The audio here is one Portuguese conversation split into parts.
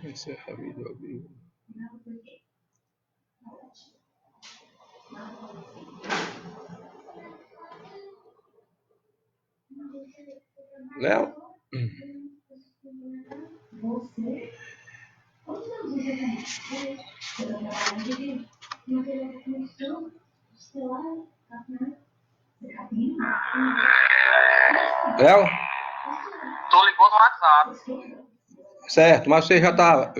Encerra a vídeo ao vivo. Léo? Léo? Tu ligou no WhatsApp. Certo, mas você já tá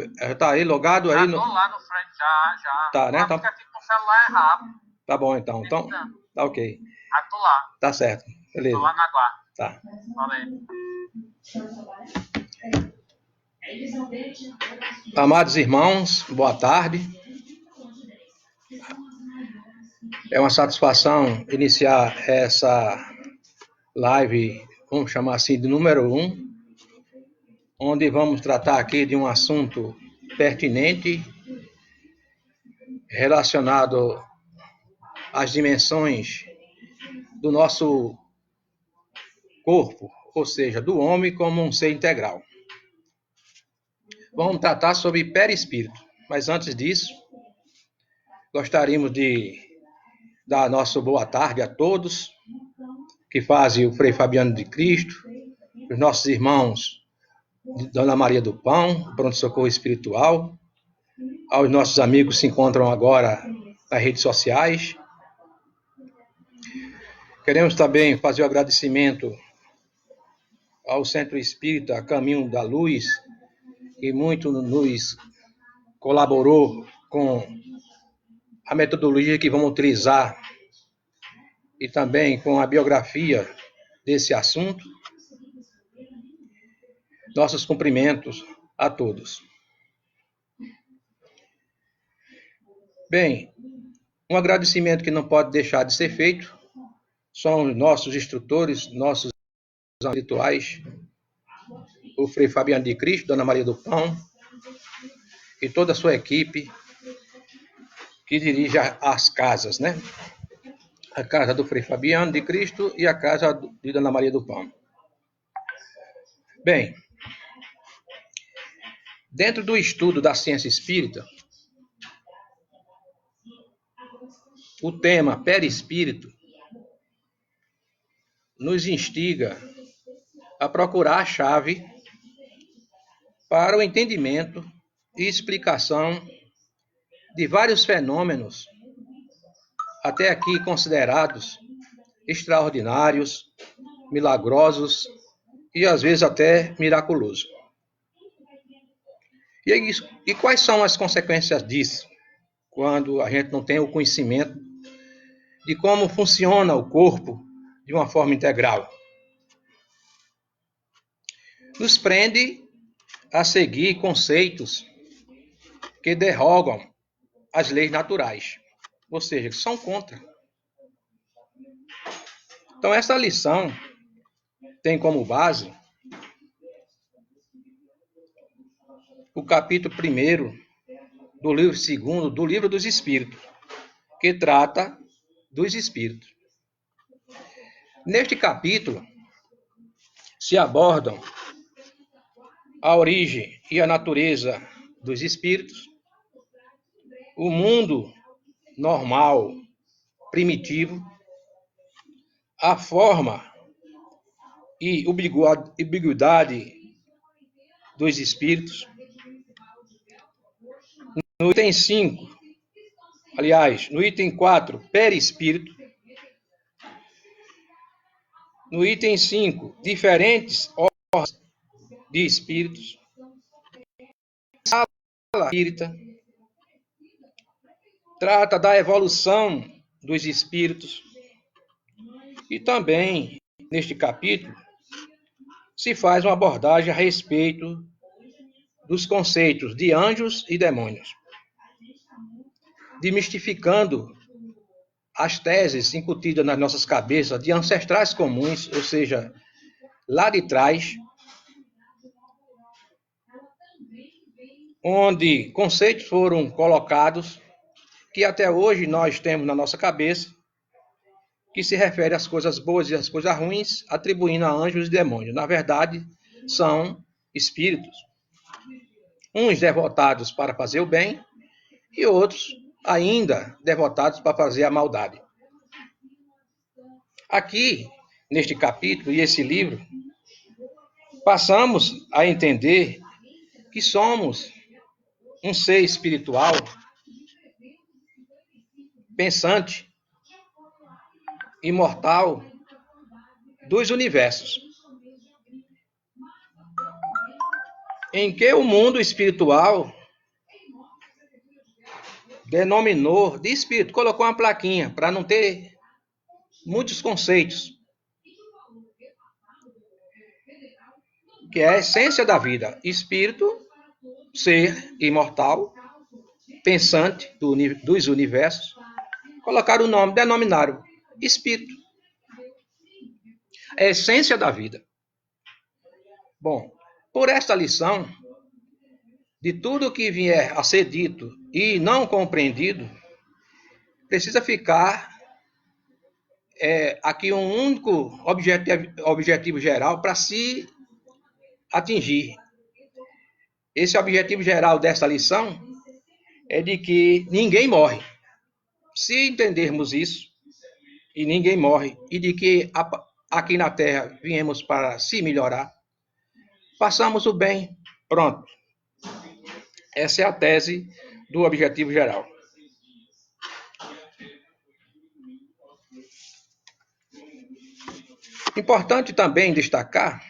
aí logado aí? Já tô lá no frente, já. Tá, né? O aplicativo do celular é rápido. Tá bom, então. Então, tá ok. Já tô lá. Tá certo. Beleza. Tô lá na guarda. Tá. Valeu. Amados irmãos, boa tarde. É uma satisfação iniciar essa live, vamos chamar assim, de número 1, onde vamos tratar aqui de um assunto pertinente relacionado às dimensões do nosso corpo, ou seja, do homem como um ser integral. Vamos tratar sobre perispírito, mas antes disso, gostaríamos de dar nossa boa tarde a todos que fazem o Frei Fabiano de Cristo, os nossos irmãos de Dona Maria do Pão, Pronto-Socorro Espiritual, aos nossos amigos que se encontram agora nas redes sociais. Queremos também fazer o agradecimento ao Centro Espírita Caminho da Luz, que muito nos colaborou com a metodologia que vamos utilizar e também com a biografia desse assunto. Nossos cumprimentos a todos. Bem, um agradecimento que não pode deixar de ser feito são os nossos instrutores, nossos espirituais, o Frei Fabiano de Cristo, Dona Maria do Pão e toda a sua equipe que dirige as casas, né? A casa do Frei Fabiano de Cristo e a casa de Dona Maria do Pão. Bem, dentro do estudo da ciência espírita, o tema perispírito nos instiga a procurar a chave para o entendimento e explicação de vários fenômenos até aqui considerados extraordinários, milagrosos e às vezes até miraculosos. E quais são as consequências disso, quando a gente não tem o conhecimento de como funciona o corpo de uma forma integral? Nos prende a seguir conceitos que derrogam as leis naturais, ou seja, que são contra. Então, essa lição tem como base o capítulo 1º do livro 2º do Livro dos Espíritos, que trata dos espíritos. Neste capítulo se abordam a origem e a natureza dos espíritos, o mundo normal, primitivo, a forma e ubiquidade dos espíritos. No item 5, aliás, no item 4, perispírito. No item 5, diferentes ordens de espíritos. Sala espírita trata da evolução dos espíritos. E também, neste capítulo, se faz uma abordagem a respeito dos conceitos de anjos e demônios, demistificando as teses incutidas nas nossas cabeças de ancestrais comuns, ou seja, lá de trás, onde conceitos foram colocados que até hoje nós temos na nossa cabeça, que se refere às coisas boas e às coisas ruins, atribuindo a anjos e demônios. Na verdade, são espíritos. Uns devotados para fazer o bem e outros ainda devotados para fazer a maldade. Aqui, neste capítulo e esse livro, passamos a entender que somos um ser espiritual, pensante, imortal dos universos, em que o mundo espiritual denominou de espírito, colocou uma plaquinha para não ter muitos conceitos, que é a essência da vida: espírito, ser imortal, pensante dos universos. Colocaram o nome, denominaram espírito, a essência da vida. Bom, por esta lição, de tudo que vier a ser dito e não compreendido, precisa ficar aqui um único objetivo geral para se atingir. Esse objetivo geral dessa lição é de que ninguém morre. Se entendermos isso, e ninguém morre, e de que aqui na Terra viemos para se melhorar, passamos o bem, pronto. Essa é a tese do objetivo geral. Importante também destacar,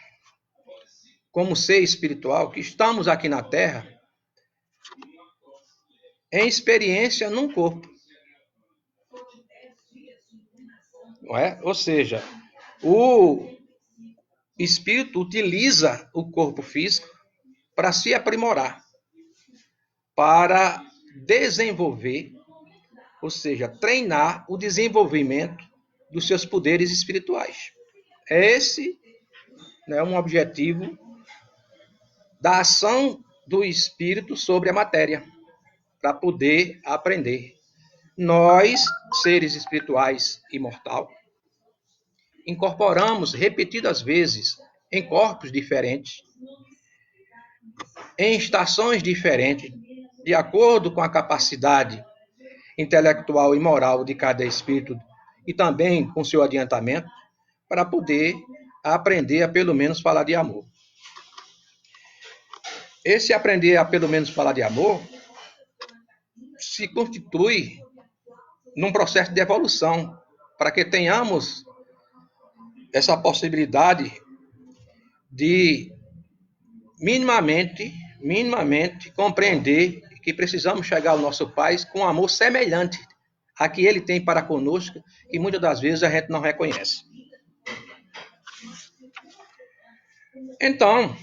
como ser espiritual, que estamos aqui na Terra em experiência num corpo. Não é? Ou seja, o espírito utiliza o corpo físico para se aprimorar, para desenvolver, ou seja, treinar o desenvolvimento dos seus poderes espirituais. Esse é um objetivo da ação do espírito sobre a matéria, para poder aprender. Nós, seres espirituais imortais, incorporamos repetidas vezes em corpos diferentes, em estações diferentes, de acordo com a capacidade intelectual e moral de cada espírito e também com seu adiantamento, para poder aprender a pelo menos falar de amor. Esse aprender a pelo menos falar de amor se constitui num processo de evolução, para que tenhamos essa possibilidade de minimamente compreender que precisamos chegar ao nosso Pai com um amor semelhante a que Ele tem para conosco, e muitas das vezes a gente não reconhece. Então,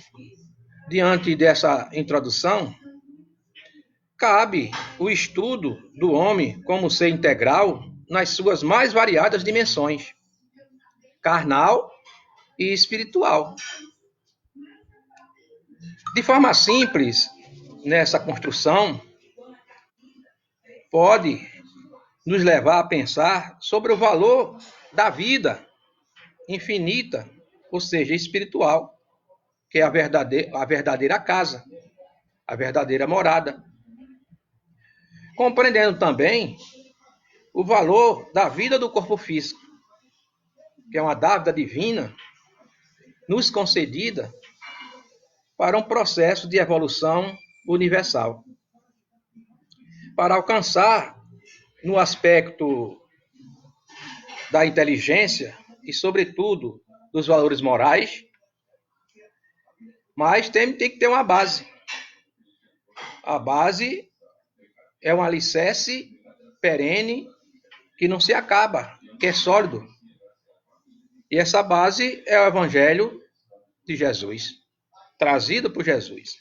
diante dessa introdução, cabe o estudo do homem como ser integral nas suas mais variadas dimensões, carnal e espiritual. De forma simples, nessa construção, pode nos levar a pensar sobre o valor da vida infinita, ou seja, espiritual, que é a verdadeira casa, a verdadeira morada. Compreendendo também o valor da vida do corpo físico, que é uma dádiva divina nos concedida para um processo de evolução universal. Para alcançar, no aspecto da inteligência e, sobretudo, dos valores morais, mas tem que ter uma base. A base é um alicerce perene que não se acaba, que é sólido. E essa base é o Evangelho de Jesus, trazido por Jesus.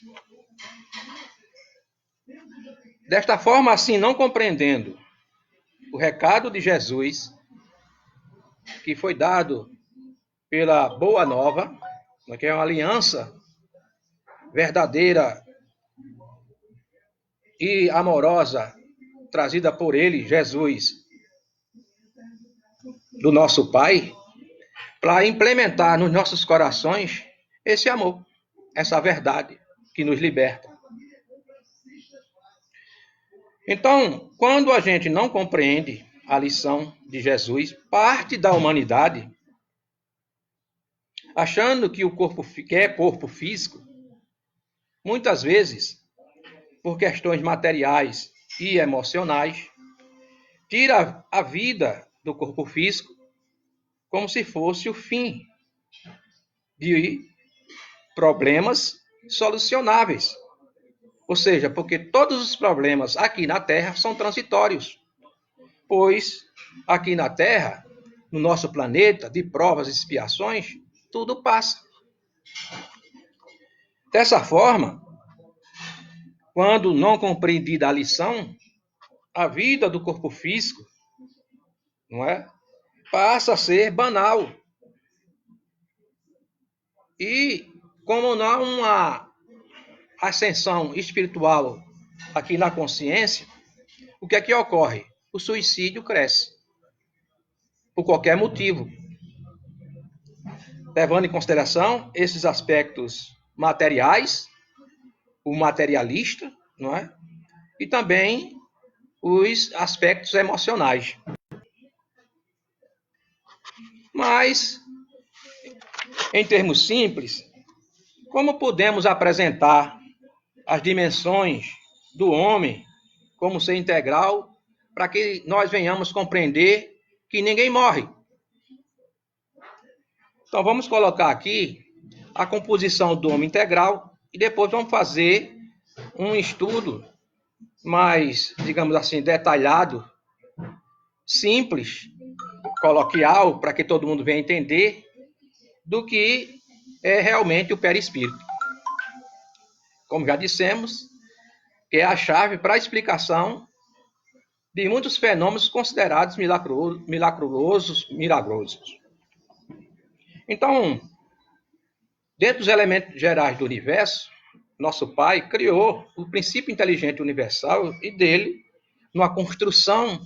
Desta forma, assim, não compreendendo o recado de Jesus, que foi dado pela Boa Nova, que é uma aliança verdadeira e amorosa trazida por ele, Jesus, do nosso Pai, para implementar nos nossos corações esse amor, essa verdade que nos liberta. Então, quando a gente não compreende a lição de Jesus, parte da humanidade, achando que o corpo que é corpo físico, muitas vezes, por questões materiais e emocionais, tira a vida do corpo físico como se fosse o fim de problemas solucionáveis. Ou seja, porque todos os problemas aqui na Terra são transitórios, pois aqui na Terra, no nosso planeta, de provas e expiações, tudo passa. Dessa forma, quando não compreendida a lição, a vida do corpo físico, não é, passa a ser banal. E como não há uma ascensão espiritual aqui na consciência, o que é que ocorre? O suicídio cresce, por qualquer motivo, levando em consideração esses aspectos materiais, o materialista, não é? E também os aspectos emocionais. Mas, em termos simples, como podemos apresentar as dimensões do homem como ser integral para que nós venhamos compreender que ninguém morre? Então, vamos colocar aqui a composição do homem integral e depois vamos fazer um estudo mais, digamos assim, detalhado, simples, coloquial, para que todo mundo venha entender do que é realmente o perispírito. Como já dissemos, que é a chave para a explicação de muitos fenômenos considerados milagrosos. Então, dentro dos elementos gerais do universo, nosso Pai criou o princípio inteligente universal e dele, numa construção,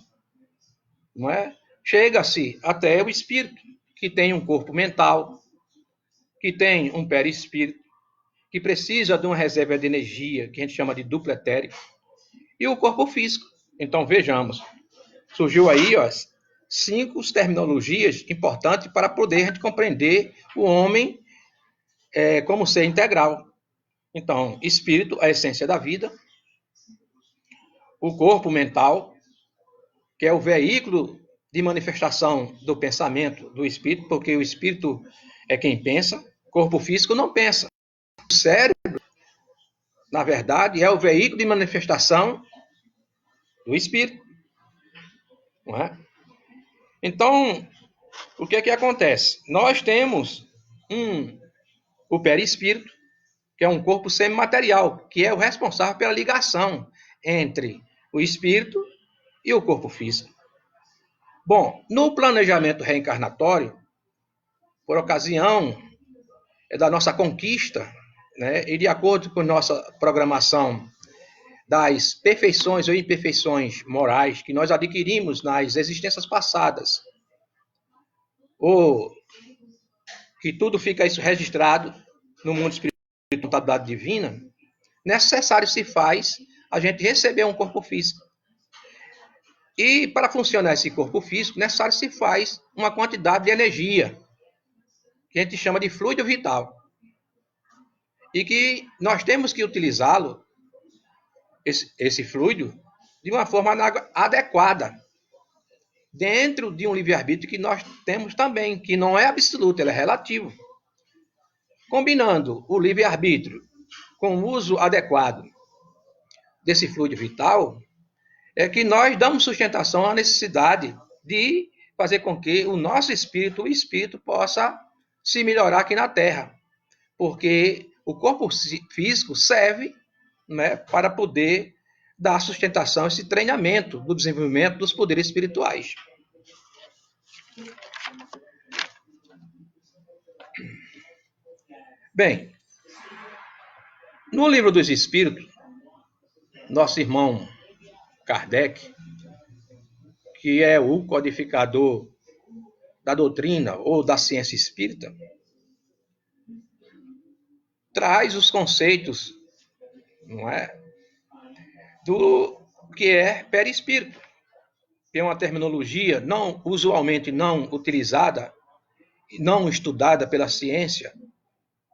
não é? Chega-se até o espírito, que tem um corpo mental, que tem um perispírito, que precisa de uma reserva de energia, que a gente chama de duplo etérico, e o corpo físico. Então, vejamos, surgiu aí 5 terminologias importantes para poder a gente compreender o homem como ser integral. Então, espírito, a essência da vida, o corpo mental, que é o veículo de manifestação do pensamento do espírito, porque o espírito é quem pensa, o corpo físico não pensa. O cérebro, na verdade, é o veículo de manifestação do espírito. Não é? Então, o que é que acontece? Nós temos o perispírito, que é um corpo semimaterial, que é o responsável pela ligação entre o espírito e o corpo físico. Bom, no planejamento reencarnatório, por ocasião da nossa conquista, né, e de acordo com nossa programação das perfeições ou imperfeições morais que nós adquirimos nas existências passadas, ou que tudo fica isso registrado no mundo espiritual, contabilidade divina, necessário se faz a gente receber um corpo físico. E para funcionar esse corpo físico, necessário se faz uma quantidade de energia, que a gente chama de fluido vital. E que nós temos que utilizá-lo, esse fluido, de uma forma adequada, dentro de um livre-arbítrio que nós temos também, que não é absoluto, ele é relativo. Combinando o livre-arbítrio com o uso adequado desse fluido vital, é que nós damos sustentação à necessidade de fazer com que o nosso espírito, o espírito, possa se melhorar aqui na Terra. Porque o corpo físico serve, né, para poder dar sustentação a esse treinamento do desenvolvimento dos poderes espirituais. Bem, no Livro dos Espíritos, nosso irmão Kardec, que é o codificador da doutrina ou da ciência espírita, traz os conceitos, não é, do que é perispírito, que é uma terminologia não usualmente não utilizada, não estudada pela ciência.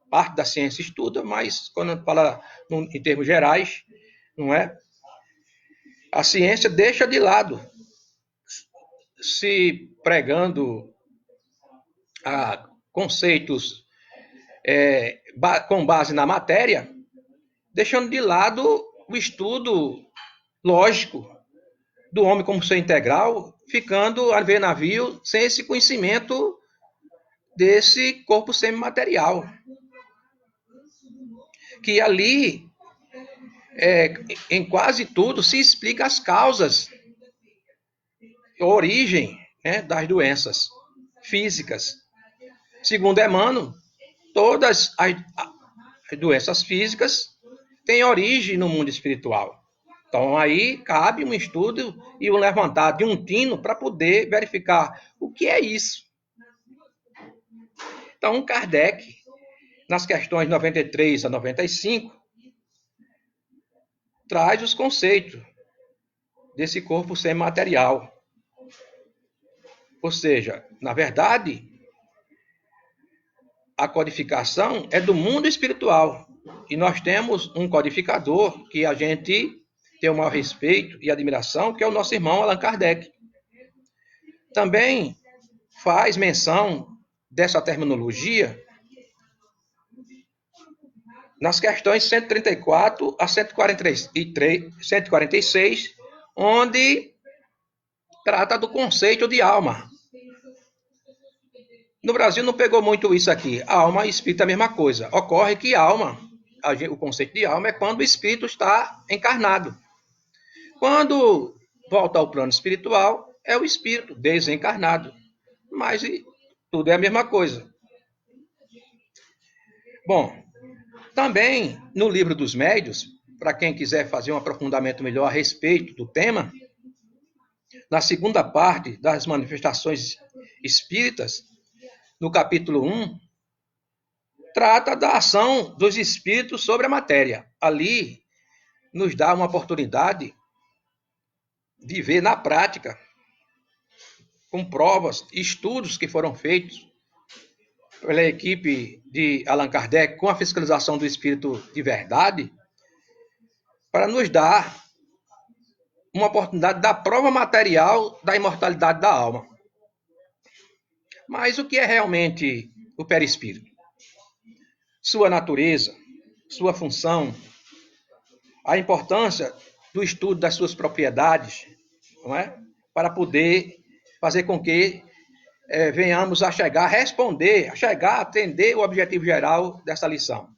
Parte da ciência estuda, mas quando fala em termos gerais, não é? A ciência deixa de lado, se pregando a conceitos com base na matéria, deixando de lado o estudo lógico do homem como ser integral, ficando a ver navio sem esse conhecimento desse corpo semimaterial. Que ali, em quase tudo, se explica as causas, a origem, né, das doenças físicas. Segundo Emmanuel, todas as doenças físicas têm origem no mundo espiritual. Então, aí cabe um estudo e um levantar de um tino para poder verificar o que é isso. Então, Kardec, nas questões 93 a 95, traz os conceitos desse corpo semimaterial. Ou seja, na verdade, a codificação é do mundo espiritual. E nós temos um codificador que a gente tem o maior respeito e admiração, que é o nosso irmão Allan Kardec. Também faz menção dessa terminologia nas questões 134 a 146, onde trata do conceito de alma. No Brasil não pegou muito isso aqui. Alma e espírito é a mesma coisa. Ocorre que alma, o conceito de alma é quando o espírito está encarnado. Quando volta ao plano espiritual, é o espírito desencarnado. Mas tudo é a mesma coisa. Bom, também no livro dos médiuns, para quem quiser fazer um aprofundamento melhor a respeito do tema, na segunda parte das manifestações espíritas, no capítulo 1, trata da ação dos espíritos sobre a matéria. Ali nos dá uma oportunidade de ver na prática, com provas, estudos que foram feitos pela equipe de Allan Kardec com a fiscalização do espírito de verdade, para nos dar uma oportunidade da prova material da imortalidade da alma. Mas o que é realmente o perispírito? Sua natureza, sua função, a importância do estudo das suas propriedades, não é? Para poder fazer com que venhamos a chegar a responder, a chegar a atender o objetivo geral dessa lição.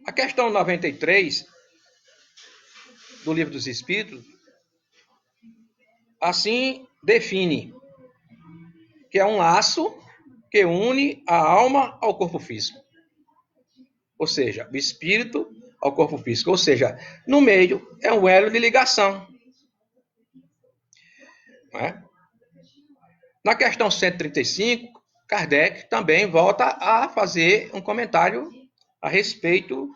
A questão 93 do Livro dos Espíritos assim define que é um laço que une a alma ao corpo físico. Ou seja, o espírito ao corpo físico. Ou seja, no meio é um elo de ligação. Não é? Na questão 135, Kardec também volta a fazer um comentário a respeito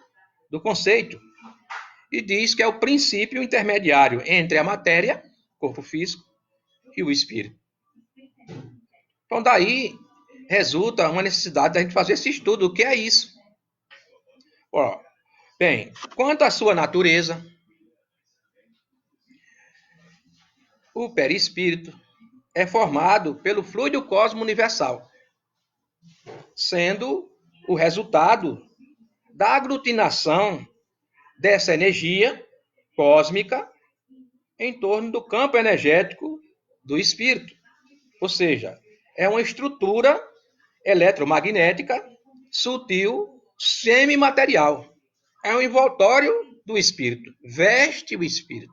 do conceito e diz que é o princípio intermediário entre a matéria, corpo físico, e o espírito. Então, daí resulta uma necessidade da gente fazer esse estudo. O que é isso? Bem, quanto à sua natureza, o perispírito é formado pelo fluido cosmo universal, sendo o resultado da aglutinação dessa energia cósmica em torno do campo energético do espírito. Ou seja, é uma estrutura eletromagnética sutil, semimaterial. É um envoltório do espírito, veste o espírito.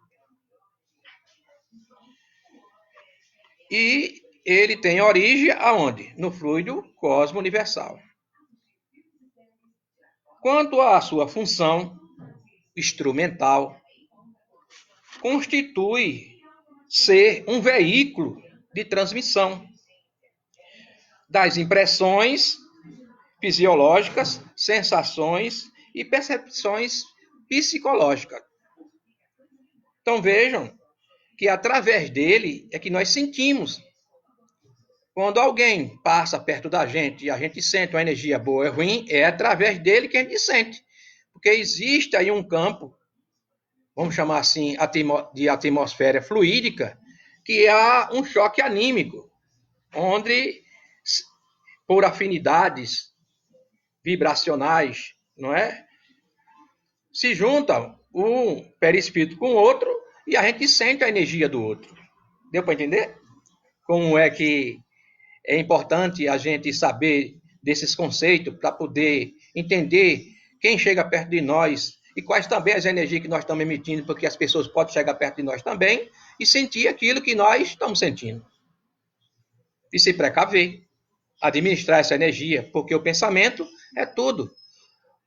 E ele tem origem aonde? No fluido cosmo universal. Quanto à sua função instrumental, constitui ser um veículo de transmissão das impressões fisiológicas, sensações e percepções psicológicas. Então vejam que através dele é que nós sentimos. Quando alguém passa perto da gente e a gente sente uma energia boa ou ruim, é através dele que a gente sente. Porque existe aí um campo, vamos chamar assim, de atmosfera fluídica, que há um choque anímico, onde, por afinidades vibracionais, não é? Se juntam um perispírito com o outro e a gente sente a energia do outro. Deu para entender? Como é que é importante a gente saber desses conceitos para poder entender quem chega perto de nós e quais também as energias que nós estamos emitindo, porque as pessoas podem chegar perto de nós também e sentir aquilo que nós estamos sentindo. E se precaver, administrar essa energia, porque o pensamento é tudo.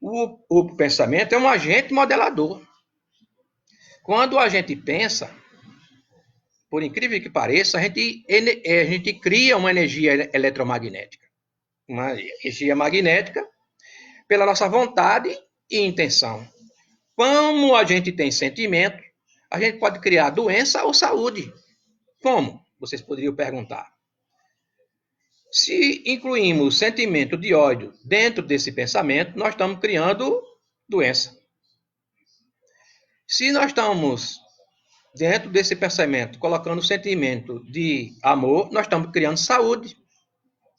O pensamento é um agente modelador. Quando a gente pensa, por incrível que pareça, a gente cria uma energia eletromagnética. Uma energia magnética pela nossa vontade e intenção. Como a gente tem sentimento, a gente pode criar doença ou saúde. Como? Vocês poderiam perguntar. Se incluímos sentimento de ódio dentro desse pensamento, nós estamos criando doença. Se nós estamos dentro desse pensamento colocando o sentimento de amor, nós estamos criando saúde.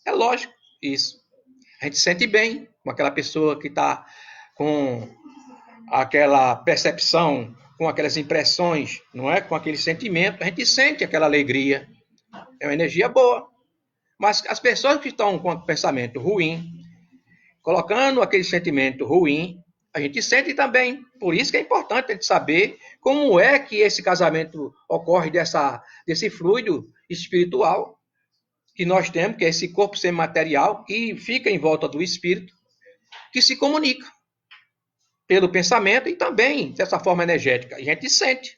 É lógico isso. A gente sente bem com aquela pessoa que está com aquela percepção, com aquelas impressões, não é? Com aquele sentimento, a gente sente aquela alegria. É uma energia boa. Mas as pessoas que estão com pensamento ruim, colocando aquele sentimento ruim, a gente sente também. Por isso que é importante a gente saber como é que esse casamento ocorre desse fluido espiritual que nós temos, que é esse corpo semimaterial, que fica em volta do espírito, que se comunica pelo pensamento e também dessa forma energética. A gente sente.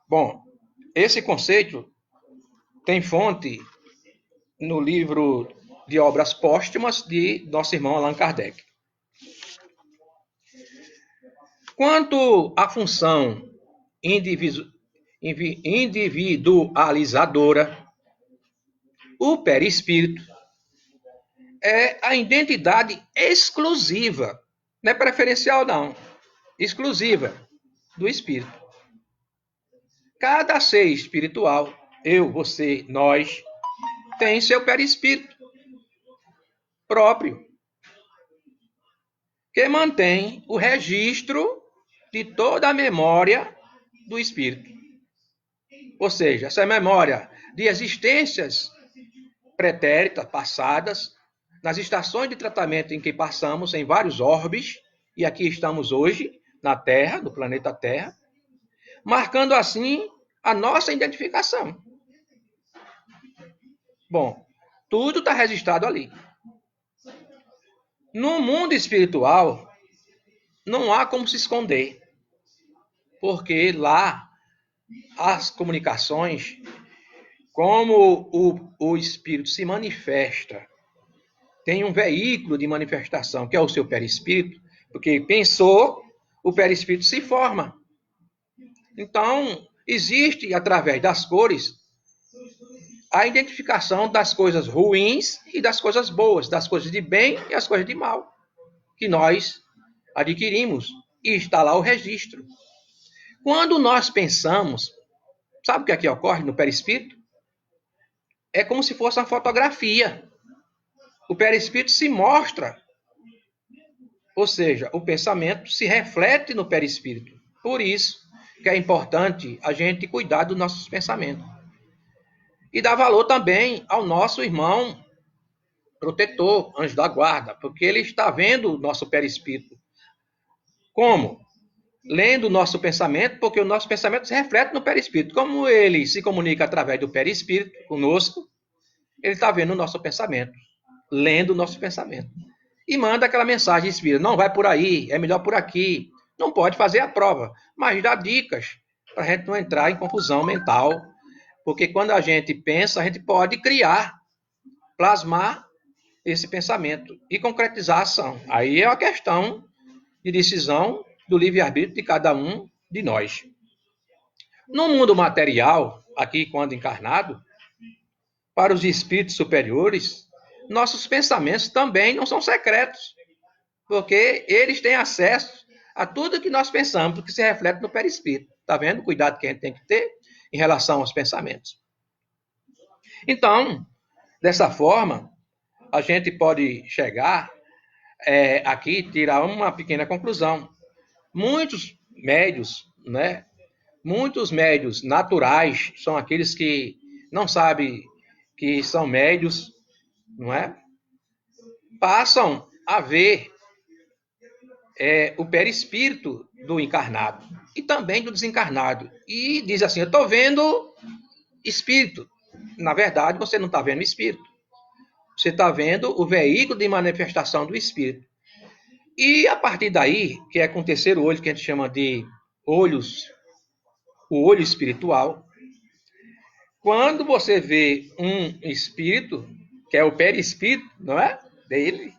Bom, esse conceito tem fonte no livro de obras póstumas de nosso irmão Allan Kardec. Quanto à função individualizadora, o perispírito é a identidade exclusiva, não é preferencial não, exclusiva do espírito. Cada ser espiritual, eu, você, nós, tem seu perispírito próprio, que mantém o registro de toda a memória do espírito. Ou seja, essa memória de existências pretéritas, passadas, nas estações de tratamento em que passamos em vários orbes, e aqui estamos hoje, na Terra, no planeta Terra, marcando assim a nossa identificação. Bom, tudo está registrado ali. No mundo espiritual, não há como se esconder, porque lá as comunicações, como o espírito se manifesta, tem um veículo de manifestação, que é o seu perispírito, porque pensou, o perispírito se forma. Então, existe, através das cores, a identificação das coisas ruins e das coisas boas, das coisas de bem e as coisas de mal, que nós adquirimos, e está lá o registro. Quando nós pensamos, sabe o que aqui ocorre no perispírito? É como se fosse uma fotografia. O perispírito se mostra, ou seja, o pensamento se reflete no perispírito. Por isso que é importante a gente cuidar dos nossos pensamentos. E dar valor também ao nosso irmão protetor, anjo da guarda, porque ele está vendo o nosso perispírito. Como? Lendo o nosso pensamento, porque o nosso pensamento se reflete no perispírito. Como ele se comunica através do perispírito conosco, ele está vendo o nosso pensamento, lendo o nosso pensamento. E manda aquela mensagem espírita, não vai por aí, é melhor por aqui. não pode fazer a prova, mas dá dicas para a gente não entrar em confusão mental, porque quando a gente pensa, a gente pode criar, plasmar esse pensamento e concretizar a ação. Aí é uma questão de decisão do livre-arbítrio de cada um de nós. No mundo material, aqui quando encarnado, para os espíritos superiores, nossos pensamentos também não são secretos, porque eles têm acesso a tudo que nós pensamos, que se reflete no perispírito. Está vendo o cuidado que a gente tem que ter em relação aos pensamentos? Então, dessa forma, a gente pode chegar aqui e tirar uma pequena conclusão. Muitos médios, né? Muitos médios naturais são aqueles que não sabem que são médios, não é? Passam a ver o perispírito do encarnado e também do desencarnado. E diz assim, eu estou vendo espírito. Na verdade, você não está vendo espírito. Você está vendo o veículo de manifestação do espírito. E a partir daí, que é com o terceiro olho, que a gente chama de olhos, o olho espiritual, quando você vê um espírito, que é o perispírito, não é? Dele,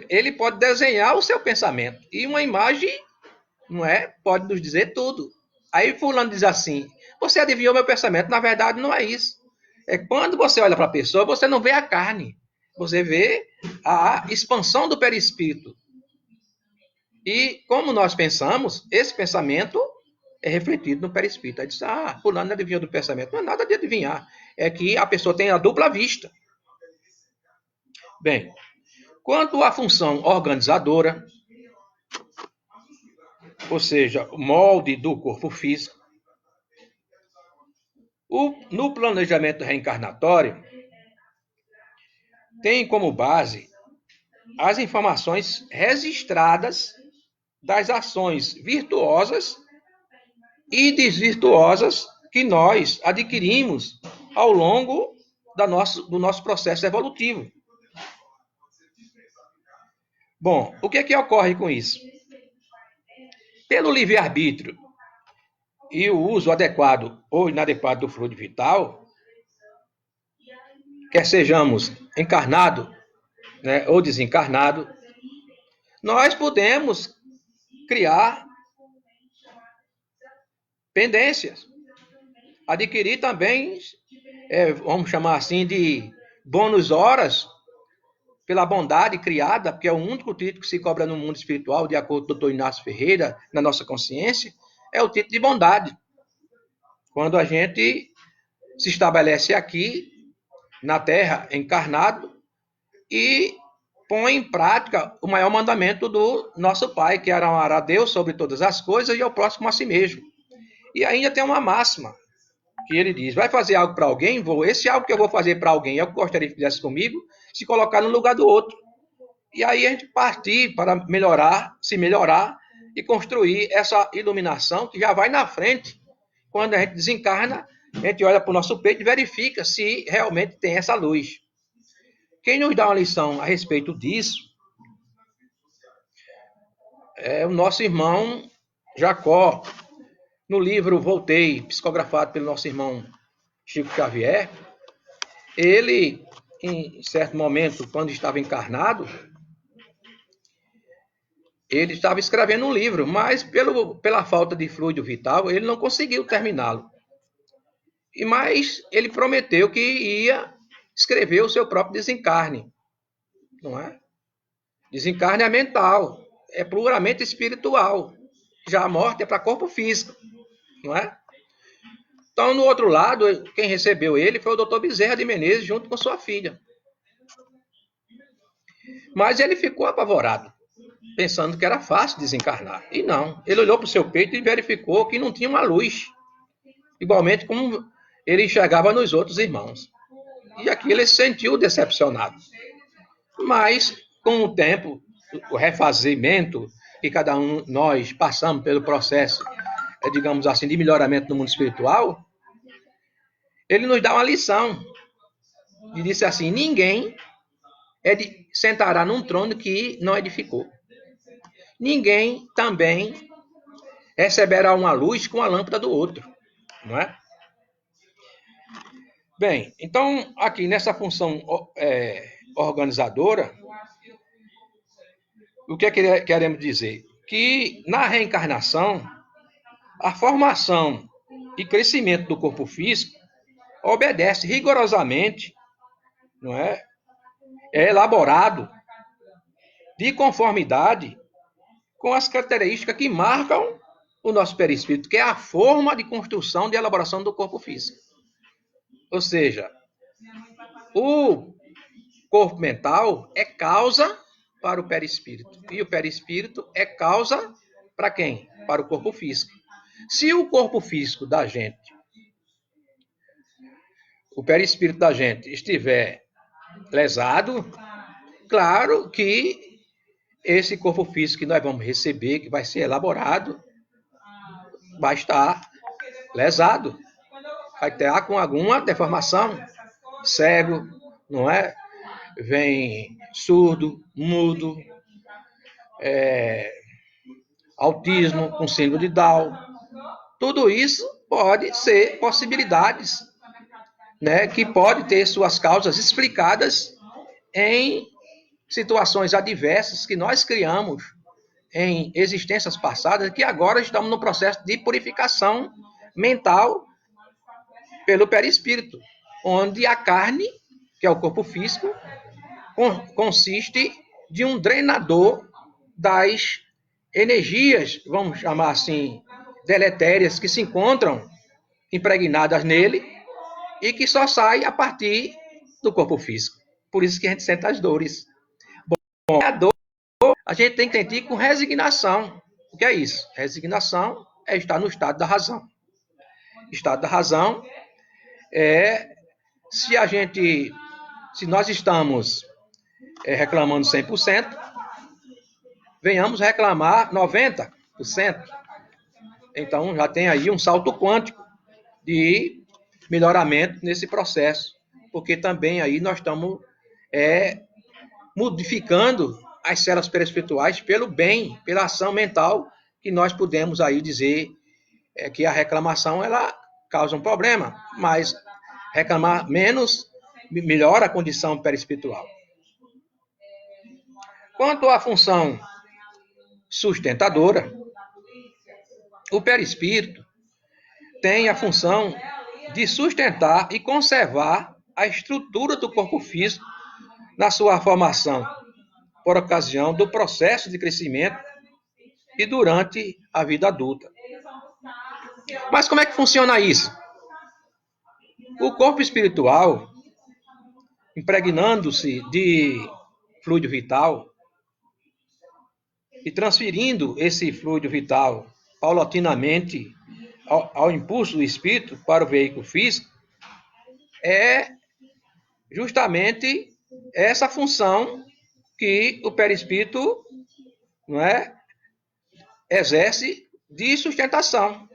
ele pode desenhar o seu pensamento. E uma imagem, não é? Pode nos dizer tudo. Aí fulano diz assim, você adivinhou meu pensamento. Na verdade, não é isso. É quando você olha para a pessoa, você não vê a carne. Você vê a expansão do perispírito. E como nós pensamos, esse pensamento é refletido no perispírito. Aí diz, fulano adivinhou do pensamento. Não é nada de adivinhar. É que a pessoa tem a dupla vista. Bem, quanto à função organizadora, ou seja, o molde do corpo físico, no planejamento reencarnatório, tem como base as informações registradas das ações virtuosas e desvirtuosas que nós adquirimos ao longo do nosso processo evolutivo. Bom, o que ocorre com isso? Pelo livre-arbítrio e o uso adequado ou inadequado do fluido vital, quer sejamos encarnado, né, ou desencarnado, nós podemos criar pendências, adquirir também, vamos chamar assim, de bônus horas pela bondade criada, porque é o único título que se cobra no mundo espiritual, de acordo com o Dr. Inácio Ferreira, na nossa consciência, é o título de bondade. Quando a gente se estabelece aqui, na Terra, encarnado, e põe em prática o maior mandamento do nosso Pai, que era amar a Deus sobre todas as coisas e ao próximo a si mesmo. E ainda tem uma máxima, que ele diz, vai fazer algo para alguém? Esse algo que eu vou fazer para alguém é o que eu gostaria que fizesse comigo, se colocar no lugar do outro. E aí a gente partir para melhorar, se melhorar e construir essa iluminação que já vai na frente. Quando a gente desencarna, a gente olha para o nosso peito e verifica se realmente tem essa luz. Quem nos dá uma lição a respeito disso é o nosso irmão Jacó, no livro Voltei, psicografado pelo nosso irmão Chico Xavier. Ele, em certo momento, quando estava encarnado, ele estava escrevendo um livro, mas pela falta de fluido vital, ele não conseguiu terminá-lo. Mas ele prometeu que ia escrever o seu próprio desencarne, não é? Desencarne é mental, é puramente espiritual. Já a morte é para corpo físico, não é? Então, no outro lado, quem recebeu ele foi o Dr. Bezerra de Menezes, junto com sua filha. Mas ele ficou apavorado, pensando que era fácil desencarnar. E não, ele olhou para o seu peito e verificou que não tinha uma luz, igualmente como ele enxergava nos outros irmãos. E aqui ele se sentiu decepcionado. Mas, com o tempo, o refazimento que cada um nós passamos pelo processo, digamos assim, de melhoramento no mundo espiritual, ele nos dá uma lição. E disse assim, ninguém sentará num trono que não edificou. ninguém também receberá uma luz com a lâmpada do outro, não é? Bem, então aqui nessa função organizadora, o que é que queremos dizer? Que na reencarnação, a formação e crescimento do corpo físico obedece rigorosamente, não é? É elaborado de conformidade com as características que marcam o nosso perispírito, que é a forma de construção de elaboração do corpo físico. Ou seja, o corpo mental é causa para o perispírito. E o perispírito é causa para quem? Para o corpo físico. Se o corpo físico da gente, o perispírito da gente estiver lesado, claro que esse corpo físico que nós vamos receber, que vai ser elaborado, vai estar lesado. Vai ter com alguma deformação, cego, não é? Vem surdo, mudo, autismo, com síndrome de Down. Tudo isso pode ser possibilidades, né, que pode ter suas causas explicadas em situações adversas que nós criamos em existências passadas, que agora estamos no processo de purificação mental pelo perispírito, onde a carne, que é o corpo físico, consiste de um drenador das energias, vamos chamar assim, deletérias, que se encontram impregnadas nele e que só sai a partir do corpo físico. Por isso que a gente sente as dores. Bom, a dor a gente tem que sentir com resignação. O que é isso? Resignação é estar no estado da razão. Estado da razão é se nós estamos reclamando 100%, venhamos reclamar 90%. Então já tem aí um salto quântico de melhoramento nesse processo, porque também aí nós estamos modificando as células perispirituais pelo bem, pela ação mental, que nós podemos aí dizer que a reclamação ela causa um problema, mas reclamar menos melhora a condição perispiritual. Quanto à função sustentadora, o perispírito tem a função de sustentar e conservar a estrutura do corpo físico na sua formação, por ocasião do processo de crescimento e durante a vida adulta. Mas como é que funciona isso? O corpo espiritual, impregnando-se de fluido vital e transferindo esse fluido vital paulatinamente ao impulso do espírito para o veículo físico, é justamente essa função que o perispírito, não é, exerce de sustentação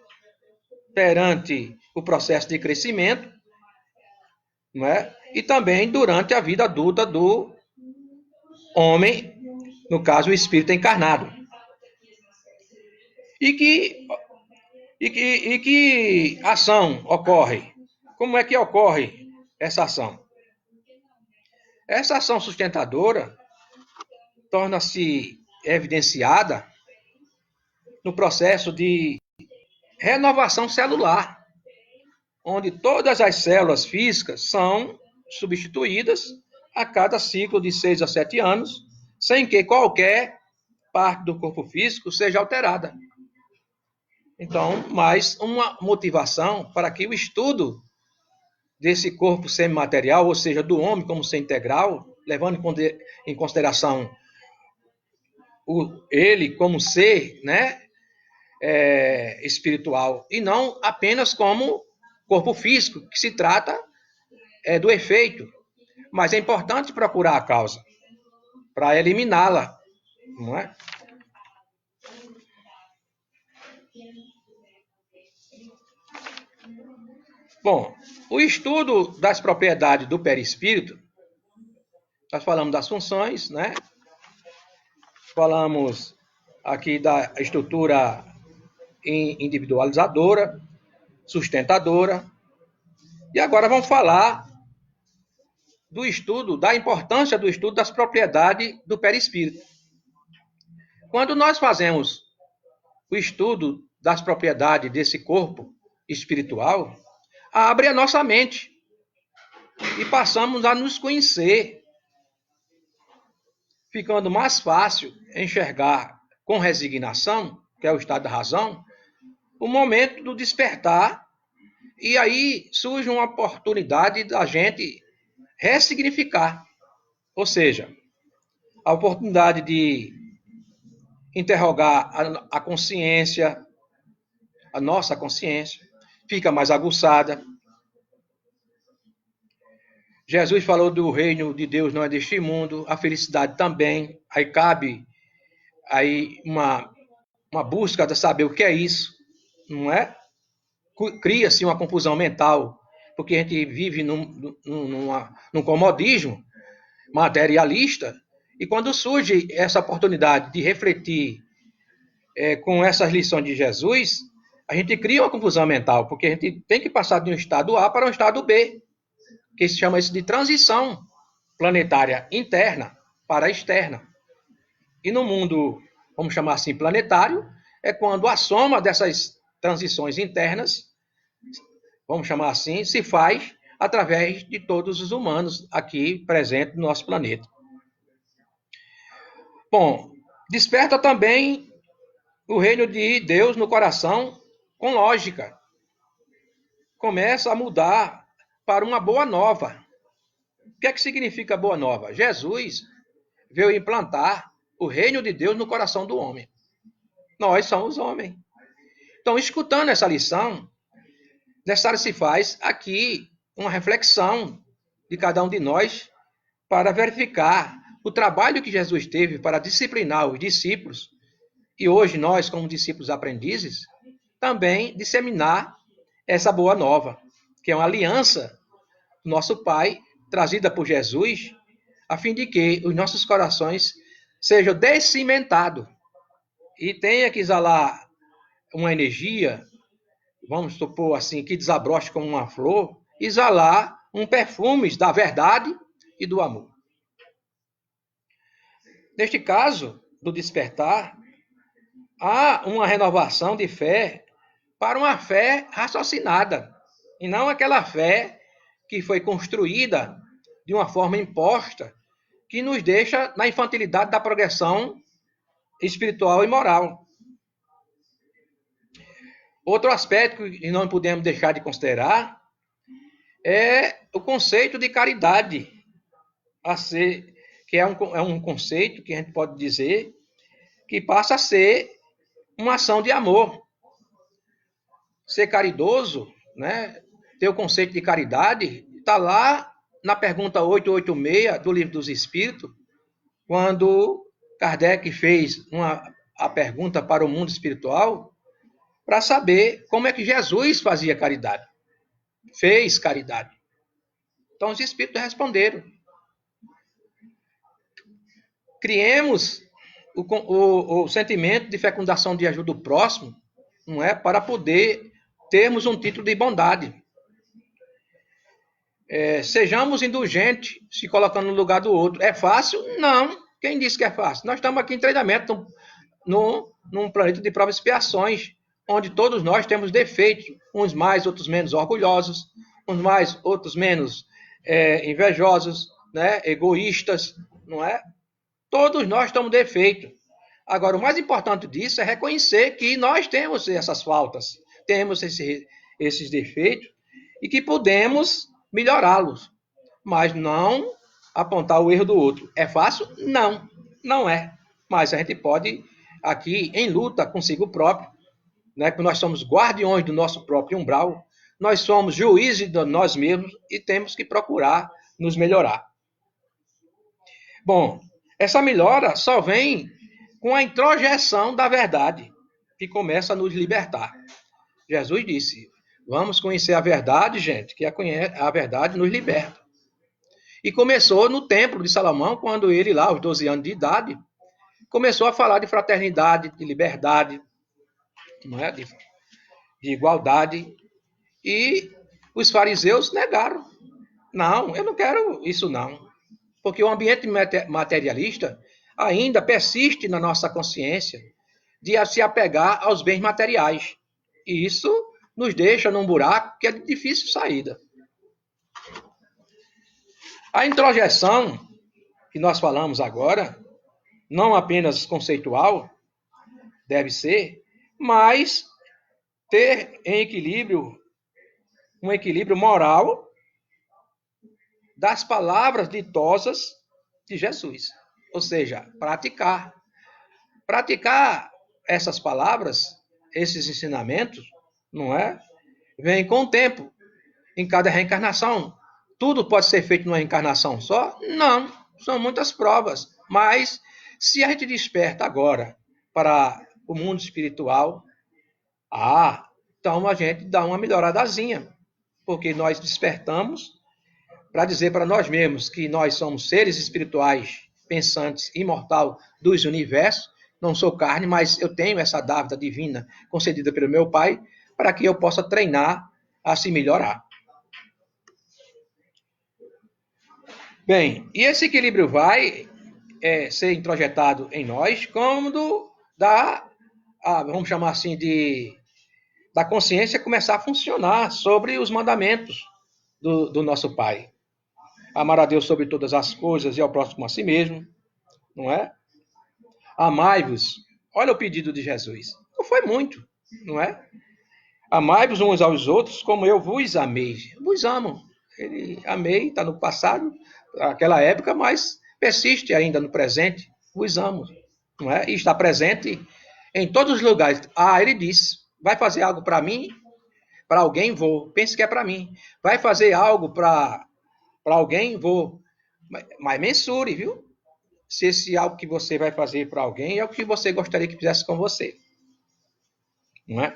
perante o processo de crescimento, não é? E também durante a vida adulta do homem, no caso o espírito encarnado. E que ação ocorre? Como é que ocorre essa ação? Essa ação sustentadora torna-se evidenciada no processo de renovação celular, onde todas as células físicas são substituídas a cada ciclo de 6 a 7 anos, sem que qualquer parte do corpo físico seja alterada. Então, mais uma motivação para que o estudo desse corpo semimaterial, ou seja, do homem como ser integral, levando em consideração ele como ser, né, espiritual, e não apenas como corpo físico, que se trata do efeito. Mas é importante procurar a causa para eliminá-la, não é? Bom, o estudo das propriedades do perispírito, nós falamos das funções, né? Falamos aqui da estrutura individualizadora, sustentadora. E agora vamos falar do estudo, da importância do estudo das propriedades do perispírito. Quando nós fazemos o estudo das propriedades desse corpo espiritual, abre a nossa mente e passamos a nos conhecer, ficando mais fácil enxergar com resignação, que é o estado da razão, o momento do despertar, e aí surge uma oportunidade da gente ressignificar, ou seja, a oportunidade de interrogar a consciência, a nossa consciência, fica mais aguçada. Jesus falou do reino de Deus não é deste mundo, a felicidade também. Aí cabe aí uma busca de saber o que é isso, não é? Cria-se uma confusão mental, porque a gente vive num comodismo materialista, e quando surge essa oportunidade de refletir com essas lições de Jesus, a gente cria uma confusão mental, porque a gente tem que passar de um estado A para um estado B, que se chama isso de transição planetária interna para externa. E no mundo, vamos chamar assim, planetário, é quando a soma dessas transições internas, vamos chamar assim, se faz através de todos os humanos aqui presentes no nosso planeta. Bom, desperta também o reino de Deus no coração com lógica. Começa a mudar para uma boa nova. O que é que significa boa nova? Jesus veio implantar o reino de Deus no coração do homem. Nós somos homens. Então, escutando essa lição, necessário se faz aqui uma reflexão de cada um de nós para verificar o trabalho que Jesus teve para disciplinar os discípulos, e hoje nós, como discípulos aprendizes, também disseminar essa boa nova, que é uma aliança do nosso Pai, trazida por Jesus, a fim de que os nossos corações sejam descimentados e tenha que exalar uma energia, vamos supor assim, que desabroche como uma flor, exalar um perfume da verdade e do amor. Neste caso, do despertar, há uma renovação de fé para uma fé raciocinada, e não aquela fé que foi construída de uma forma imposta, que nos deixa na infantilidade da progressão espiritual e moral. Outro aspecto que não podemos deixar de considerar é o conceito de caridade, que é um conceito que a gente pode dizer que passa a ser uma ação de amor. Ser caridoso, né, ter o conceito de caridade, está lá na pergunta 886 do Livro dos Espíritos, quando Kardec fez a pergunta para o mundo espiritual, para saber como é que Jesus fazia caridade, fez caridade. Então os Espíritos responderam. Criemos o sentimento de fecundação de ajuda do próximo, não é, para poder termos um título de bondade. Sejamos indulgentes, se colocando no lugar do outro. É fácil? Não. Quem disse que é fácil? Nós estamos aqui em treinamento num planeta de provas e expiações, onde todos nós temos defeitos, uns mais, outros menos orgulhosos, uns mais, outros menos invejosos, né, egoístas, não é? Todos nós temos defeito. Agora, o mais importante disso é reconhecer que nós temos essas faltas, temos esses defeitos e que podemos melhorá-los, mas não apontar o erro do outro. É fácil? Não, não é. Mas a gente pode, aqui, em luta consigo próprio, né, que nós somos guardiões do nosso próprio umbral, nós somos juízes de nós mesmos e temos que procurar nos melhorar. Bom, essa melhora só vem com a introjeção da verdade, que começa a nos libertar. Jesus disse, vamos conhecer a verdade, gente, que a verdade nos liberta. E começou no templo de Salomão, quando ele lá, aos 12 anos de idade, começou a falar de fraternidade, de liberdade, não é? de igualdade, e os fariseus negaram. Não, eu não quero isso não, porque o ambiente materialista ainda persiste na nossa consciência de se apegar aos bens materiais. E isso nos deixa num buraco que é de difícil saída. A introjeção que nós falamos agora, não apenas conceitual, deve ser, mas ter em equilíbrio, um equilíbrio moral das palavras ditosas de Jesus. Ou seja, praticar. Praticar essas palavras, esses ensinamentos, não é? Vem com o tempo, em cada reencarnação. Tudo pode ser feito numa encarnação só? Não, são muitas provas. Mas se a gente desperta agora para o mundo espiritual, então a gente dá uma melhoradazinha, porque nós despertamos para dizer para nós mesmos que nós somos seres espirituais, pensantes, imortal dos universos. Não sou carne, mas eu tenho essa dádiva divina concedida pelo meu Pai para que eu possa treinar a se melhorar. Bem, e esse equilíbrio vai ser introjetado em nós quando vamos chamar assim, da consciência começar a funcionar sobre os mandamentos do nosso Pai. Amar a Deus sobre todas as coisas e ao próximo a si mesmo, não é? Amai-vos. Olha o pedido de Jesus. Não foi muito, não é? Amai-vos uns aos outros como eu vos amei. Vos amo. Ele amei, está no passado, aquela época, mas persiste ainda no presente. Vos amo, não é? E está presente em todos os lugares. Ele disse, vai fazer algo para mim? Para alguém, vou. Pense que é para mim. Vai fazer algo para alguém? Vou. Mas mensure, viu? Se esse algo que você vai fazer para alguém é o que você gostaria que fizesse com você. Não é?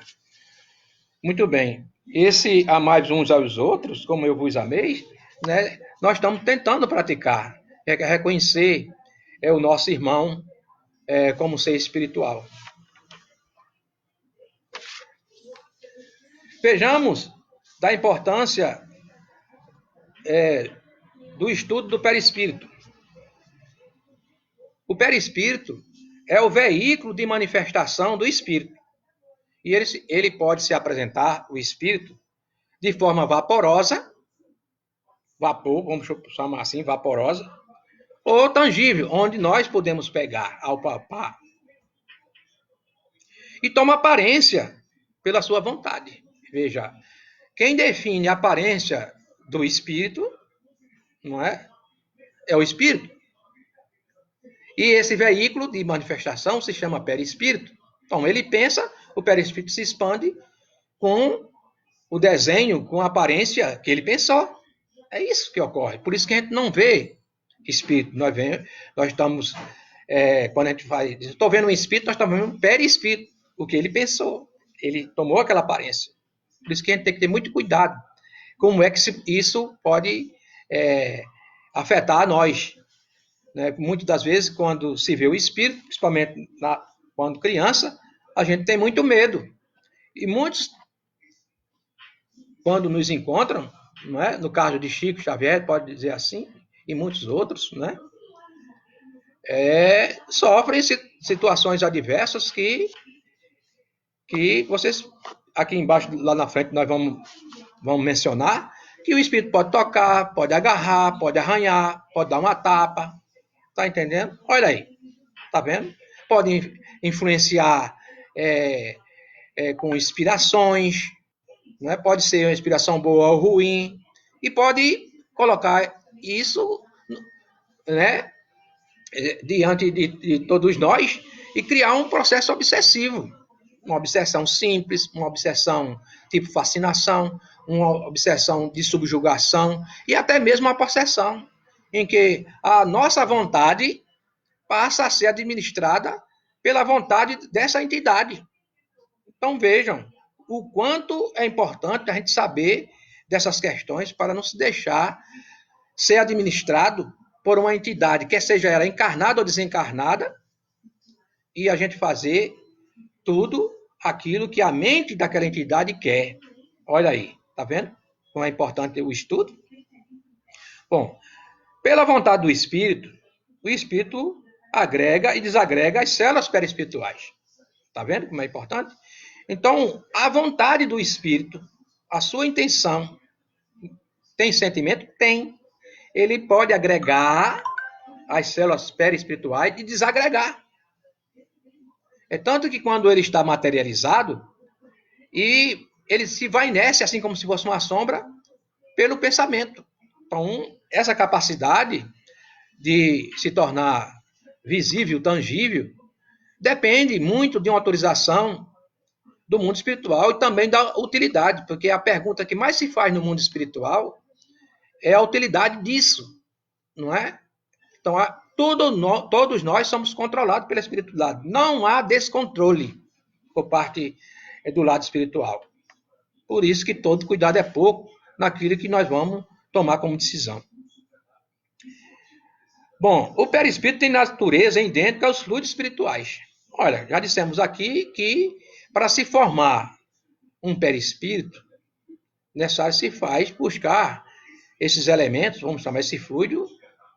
Muito bem. Esse amai uns aos outros, como eu vos amei, né? Nós estamos tentando praticar. Reconhecer o nosso irmão como ser espiritual. Vejamos da importância do estudo do perispírito. O perispírito é o veículo de manifestação do espírito. E ele pode se apresentar, o espírito, de forma vaporosa, vapor, vamos chamar assim, vaporosa, ou tangível, onde nós podemos pegar, palpar. E toma aparência pela sua vontade. Veja, quem define a aparência do espírito, não é? É o espírito. E esse veículo de manifestação se chama perispírito. Então, ele pensa, o perispírito se expande com o desenho, com a aparência que ele pensou. É isso que ocorre. Por isso que a gente não vê espírito. Nós estamos, quando a gente faz, estou vendo um espírito, nós estamos vendo um perispírito, o que ele pensou. Ele tomou aquela aparência. Por isso que a gente tem que ter muito cuidado. Como é que isso pode afetar nós? Né? Muitas das vezes, quando se vê o espírito, principalmente quando criança, a gente tem muito medo. E muitos, quando nos encontram, não é? No caso de Chico Xavier, pode dizer assim, e muitos outros, né? Sofrem situações adversas que vocês, aqui embaixo, lá na frente, nós vamos mencionar, que o espírito pode tocar, pode agarrar, pode arranhar, pode dar uma tapa. Tá entendendo? Olha aí. Tá vendo? Pode influenciar com inspirações, né? Pode ser uma inspiração boa ou ruim, e pode colocar isso, né, diante de todos nós e criar um processo obsessivo. Uma obsessão simples, uma obsessão tipo fascinação, uma obsessão de subjugação e até mesmo uma possessão, em que a nossa vontade passa a ser administrada pela vontade dessa entidade. Então vejam o quanto é importante a gente saber dessas questões para não se deixar ser administrado por uma entidade, quer seja ela encarnada ou desencarnada, e a gente fazer tudo aquilo que a mente daquela entidade quer. Olha aí, tá vendo como é importante o estudo? Bom, pela vontade do espírito, o espírito agrega e desagrega as células perispirituais. Tá vendo como é importante? Então, a vontade do espírito, a sua intenção, tem sentimento? Tem. Ele pode agregar as células perispirituais e desagregar. É tanto que quando ele está materializado, e ele se vai nesse, assim como se fosse uma sombra, pelo pensamento. Então, essa capacidade de se tornar visível, tangível, depende muito de uma autorização do mundo espiritual e também da utilidade, porque a pergunta que mais se faz no mundo espiritual é a utilidade disso, não é? Então, todos nós somos controlados pela espiritualidade. Não há descontrole por parte do lado espiritual. Por isso que todo cuidado é pouco naquilo que nós vamos tomar como decisão. Bom, o perispírito tem natureza idêntica aos fluidos espirituais. Olha, já dissemos aqui que para se formar um perispírito, necessário se faz buscar esses elementos, vamos chamar esse fluido,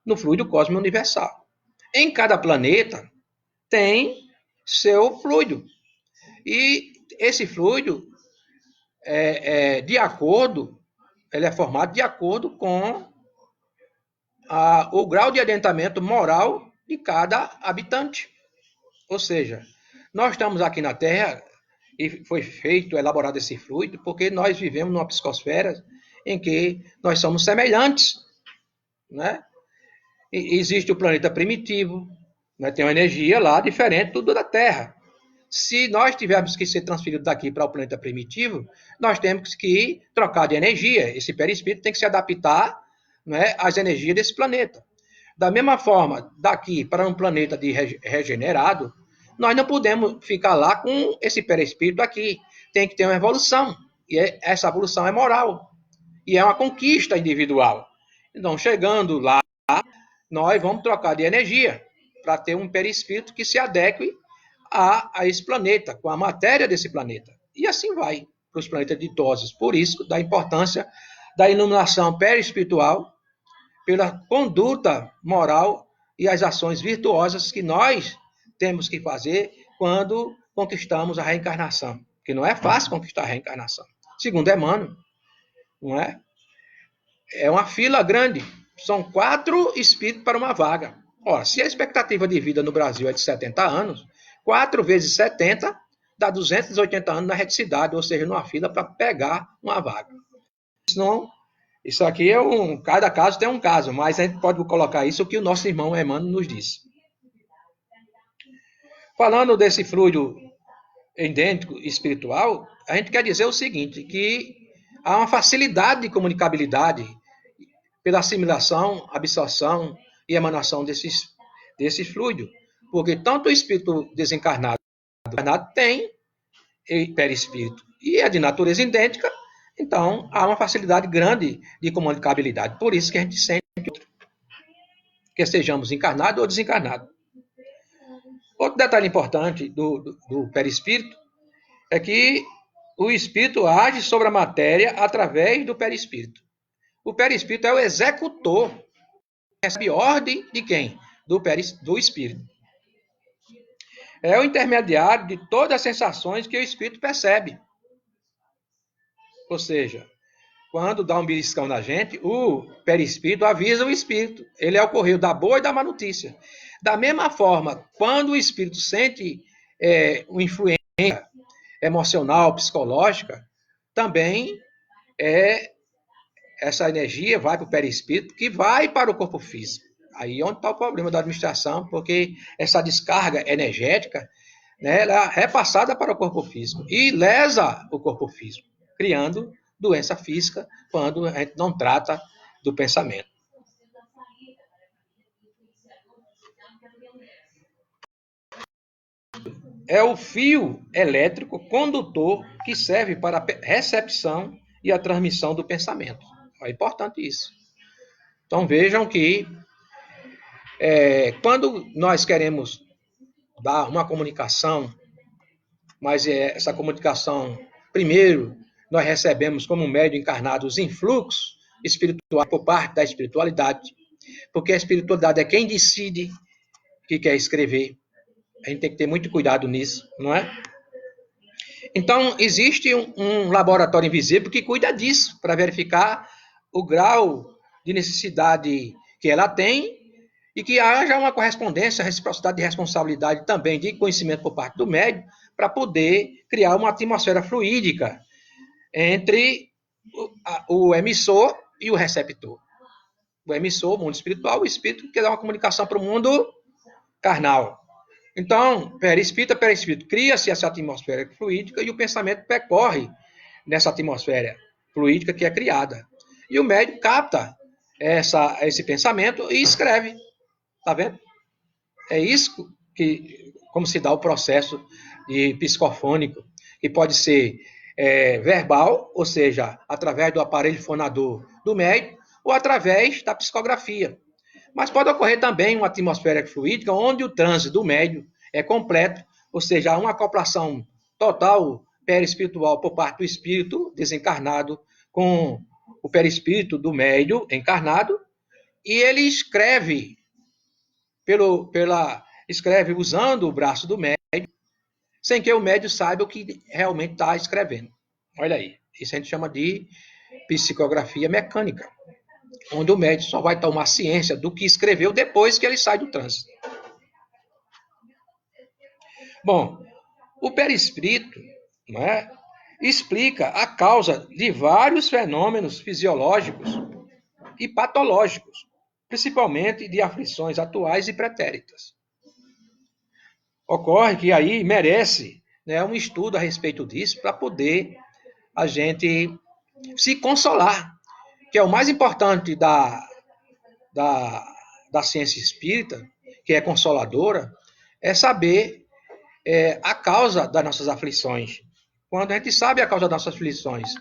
no fluido cósmico universal. Em cada planeta tem seu fluido. E esse fluido ele é formado de acordo com o grau de adiantamento moral de cada habitante. Ou seja, nós estamos aqui na Terra e foi elaborado esse fluido, porque nós vivemos numa psicosfera em que nós somos semelhantes, né? E existe o planeta primitivo, né? Tem uma energia lá diferente tudo da Terra. Se nós tivermos que ser transferidos daqui para o planeta primitivo, nós temos que trocar de energia. Esse perispírito tem que se adaptar, né, às energias desse planeta. Da mesma forma, daqui para um planeta regenerado, nós não podemos ficar lá com esse perispírito aqui. Tem que ter uma evolução. E essa evolução é moral. E é uma conquista individual. Então, chegando lá, nós vamos trocar de energia para ter um perispírito que se adeque a esse planeta, com a matéria desse planeta. E assim vai para os planetas ditosos. Por isso, da importância da iluminação perispiritual, pela conduta moral e as ações virtuosas que nós temos que fazer quando conquistamos a reencarnação. Porque não é fácil conquistar a reencarnação. Segundo Emmanuel, não é? É uma fila grande. São 4 espíritos para uma vaga. Ora, se a expectativa de vida no Brasil é de 70 anos, 4 vezes 70 dá 280 anos na reticidade, ou seja, numa fila para pegar uma vaga. Isso aqui cada caso tem um caso, mas a gente pode colocar isso que o nosso irmão Emmanuel nos disse. Falando desse fluido idêntico espiritual, a gente quer dizer o seguinte, que há uma facilidade de comunicabilidade pela assimilação, absorção e emanação desses fluidos. Porque tanto o espírito desencarnado tem perispírito e é de natureza idêntica, então há uma facilidade grande de comunicabilidade. Por isso que a gente sente que sejamos encarnados ou desencarnados. Outro detalhe importante do perispírito é que o espírito age sobre a matéria através do perispírito. O perispírito é o executor, recebe ordem de quem? Do espírito. É o intermediário de todas as sensações que o espírito percebe. Ou seja, quando dá um beliscão na gente, o perispírito avisa o espírito. Ele é o correio da boa e da má notícia. Da mesma forma, quando o espírito sente uma influência emocional, psicológica, também essa energia vai para o perispírito, que vai para o corpo físico. Aí onde está o problema da administração, porque essa descarga energética, né, ela é repassada para o corpo físico e lesa o corpo físico, criando doença física quando a gente não trata do pensamento. É o fio elétrico condutor que serve para a recepção e a transmissão do pensamento. É importante isso. Então vejam que quando nós queremos dar uma comunicação, mas essa comunicação, primeiro, nós recebemos como médium encarnado os influxos espirituais por parte da espiritualidade, porque a espiritualidade é quem decide que quer escrever. A gente tem que ter muito cuidado nisso, não é? Então, existe um laboratório invisível que cuida disso, para verificar o grau de necessidade que ela tem e que haja uma correspondência, reciprocidade de responsabilidade também de conhecimento por parte do médium, para poder criar uma atmosfera fluídica entre o emissor e o receptor. O emissor, o mundo espiritual, o espírito que quer dar uma comunicação para o mundo carnal. Então, perispírito a perispírito, cria-se essa atmosfera fluídica e o pensamento percorre nessa atmosfera fluídica que é criada. E o médium capta esse pensamento e escreve. Tá vendo? É isso que, como se dá o processo de psicofônico, que pode ser verbal, ou seja, através do aparelho fonador do médium, ou através da psicografia. Mas pode ocorrer também uma atmosfera fluídica onde o transe do médium é completo, ou seja, há uma acoplação total perispiritual por parte do espírito desencarnado com o perispírito do médium encarnado, e ele escreve escreve usando o braço do médium, sem que o médium saiba o que realmente está escrevendo. Olha aí, isso a gente chama de psicografia mecânica, onde o médium só vai tomar ciência do que escreveu depois que ele sai do transe. Bom, o perispírito, né, explica a causa de vários fenômenos fisiológicos e patológicos, principalmente de aflições atuais e pretéritas. Ocorre que aí merece, né, um estudo a respeito disso para poder a gente se consolar, que é o mais importante da ciência espírita, que é consoladora, é saber a causa das nossas aflições. Quando a gente sabe a causa das nossas aflições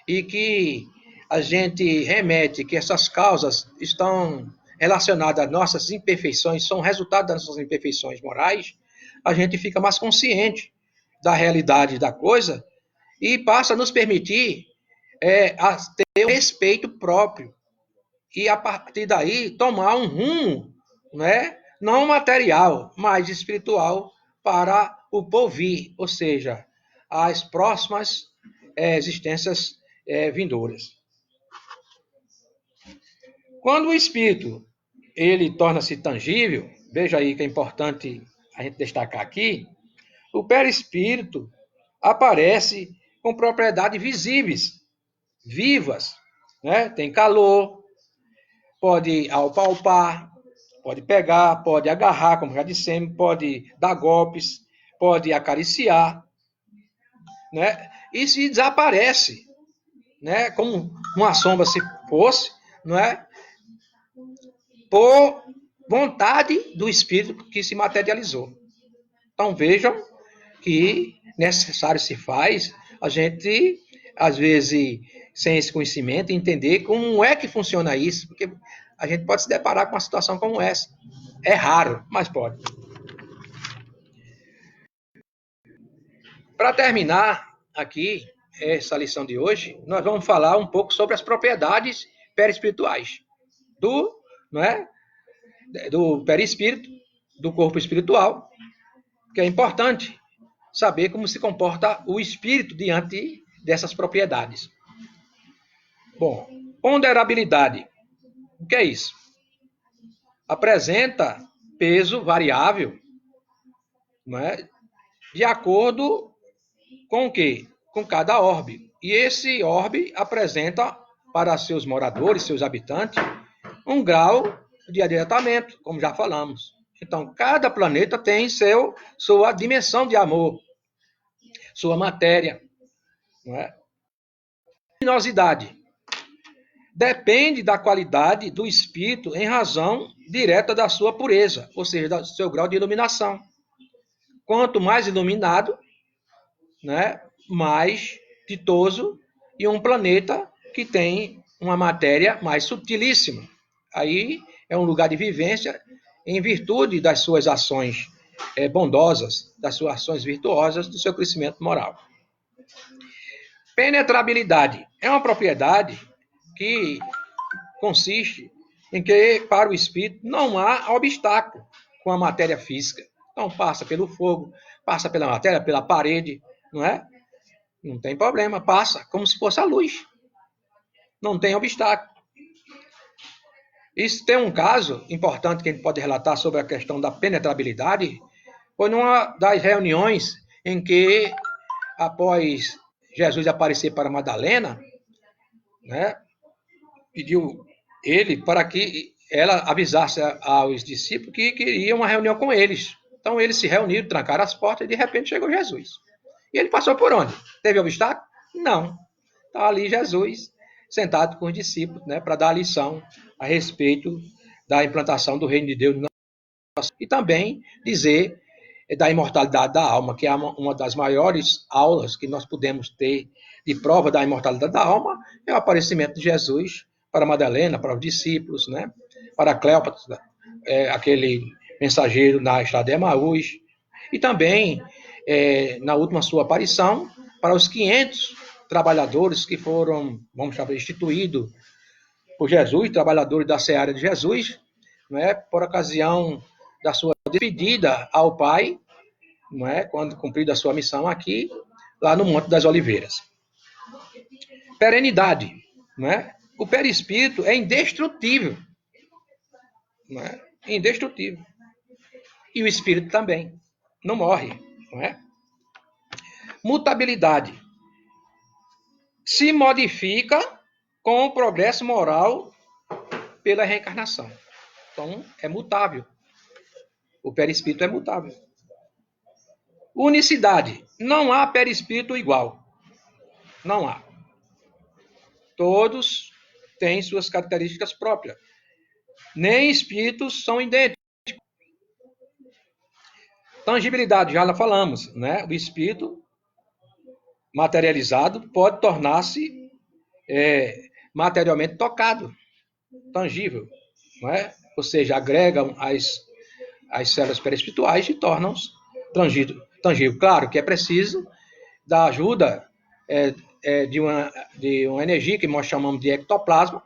e que a gente remete que essas causas estão relacionadas às nossas imperfeições, são resultado das nossas imperfeições morais, a gente fica mais consciente da realidade da coisa e passa a nos permitir a ter um respeito próprio e, a partir daí, tomar um rumo, né, não material, mas espiritual para o porvir, ou seja, as próximas existências vindouras. Quando o espírito ele torna-se tangível, veja aí que é importante a gente destacar aqui, o perispírito aparece com propriedades visíveis, vivas, né? Tem calor, pode apalpar, pode pegar, pode agarrar, como já dissemos, pode dar golpes, pode acariciar, né? E se desaparece, né? Como uma sombra se fosse, não é? Por vontade do espírito que se materializou. Então vejam que necessário se faz a gente, às vezes, sem esse conhecimento, entender como é que funciona isso, porque a gente pode se deparar com uma situação como essa. É raro, mas pode. Para terminar aqui essa lição de hoje, nós vamos falar um pouco sobre as propriedades perispirituais não é? Do perispírito, do corpo espiritual, que é importante saber como se comporta o espírito diante dessas propriedades. Bom, ponderabilidade. O que é isso? Apresenta peso variável, não é? De acordo com o quê? Com cada orbe. E esse orbe apresenta para seus moradores, seus habitantes, um grau de adiantamento, como já falamos. Então, cada planeta tem sua dimensão de amor, sua matéria, não é? Luminosidade. Depende da qualidade do espírito em razão direta da sua pureza, ou seja, do seu grau de iluminação. Quanto mais iluminado, né, mais ditoso e um planeta que tem uma matéria mais sutilíssima. Aí é um lugar de vivência em virtude das suas ações bondosas, das suas ações virtuosas, do seu crescimento moral. Penetrabilidade é uma propriedade que consiste em que, para o espírito, não há obstáculo com a matéria física. Então, passa pelo fogo, passa pela matéria, pela parede, não é? Não tem problema, passa como se fosse a luz. Não tem obstáculo. Isso tem um caso importante que a gente pode relatar sobre a questão da penetrabilidade. Foi numa das reuniões em que, após Jesus aparecer para Madalena, né, pediu ele para que ela avisasse aos discípulos que queria uma reunião com eles. Então eles se reuniram, trancaram as portas e de repente chegou Jesus. E ele passou por onde? Teve obstáculo? Não. Está ali Jesus sentado com os discípulos, né, para dar a lição a respeito da implantação do reino de Deus. E também dizer da imortalidade da alma, que é uma das maiores aulas que nós podemos ter de prova da imortalidade da alma, é o aparecimento de Jesus para Madalena, para os discípulos, né? Para Cleópatra, aquele mensageiro na estrada de Emaús, e também, na última sua aparição, para os 500 trabalhadores que foram, vamos chamar, instituídos por Jesus, trabalhadores da seara de Jesus, né? Por ocasião da sua despedida ao Pai, não é? Quando cumprida a sua missão aqui, lá no Monte das Oliveiras. Perenidade, não é? O perispírito é indestrutível, não é? Indestrutível. E o espírito também não morre, não é? Mutabilidade. Se modifica com o progresso moral pela reencarnação. Então, é mutável. O perispírito é mutável. Unicidade. Não há perispírito igual. Não há. Todos têm suas características próprias. Nem espíritos são idênticos. Tangibilidade, já falamos, né? O espírito materializado pode tornar-se materialmente tocado, tangível, não é? Ou seja, agregam as células perispirituais e tornam-se tangível. Claro que é preciso da ajuda de uma energia que nós chamamos de ectoplasma,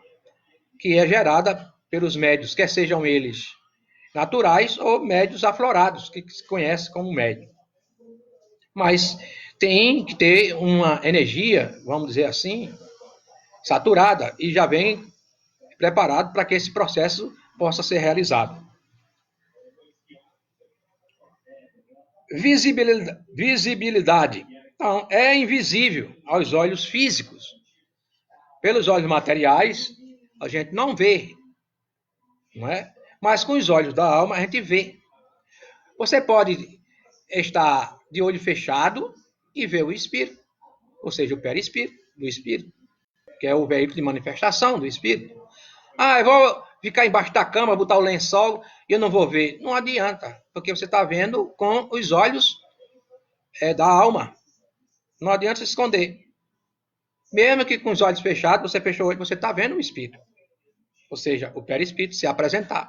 que é gerada pelos médios, quer sejam eles naturais ou médios aflorados, que se conhece como médio. Mas tem que ter uma energia, vamos dizer assim, saturada, e já vem preparado para que esse processo possa ser realizado. Visibilidade. Então, é invisível aos olhos físicos. Pelos olhos materiais, a gente não vê, não é? Mas com os olhos da alma, a gente vê. Você pode estar de olho fechado e ver o espírito, ou seja, o perispírito do espírito, que é o veículo de manifestação do espírito. Eu vou ficar embaixo da cama, botar o lençol e eu não vou ver. Não adianta, porque você está vendo com os olhos da alma. Não adianta se esconder. Mesmo que com os olhos fechados, você fechou o olho, você está vendo o espírito. Ou seja, o perispírito se apresentar.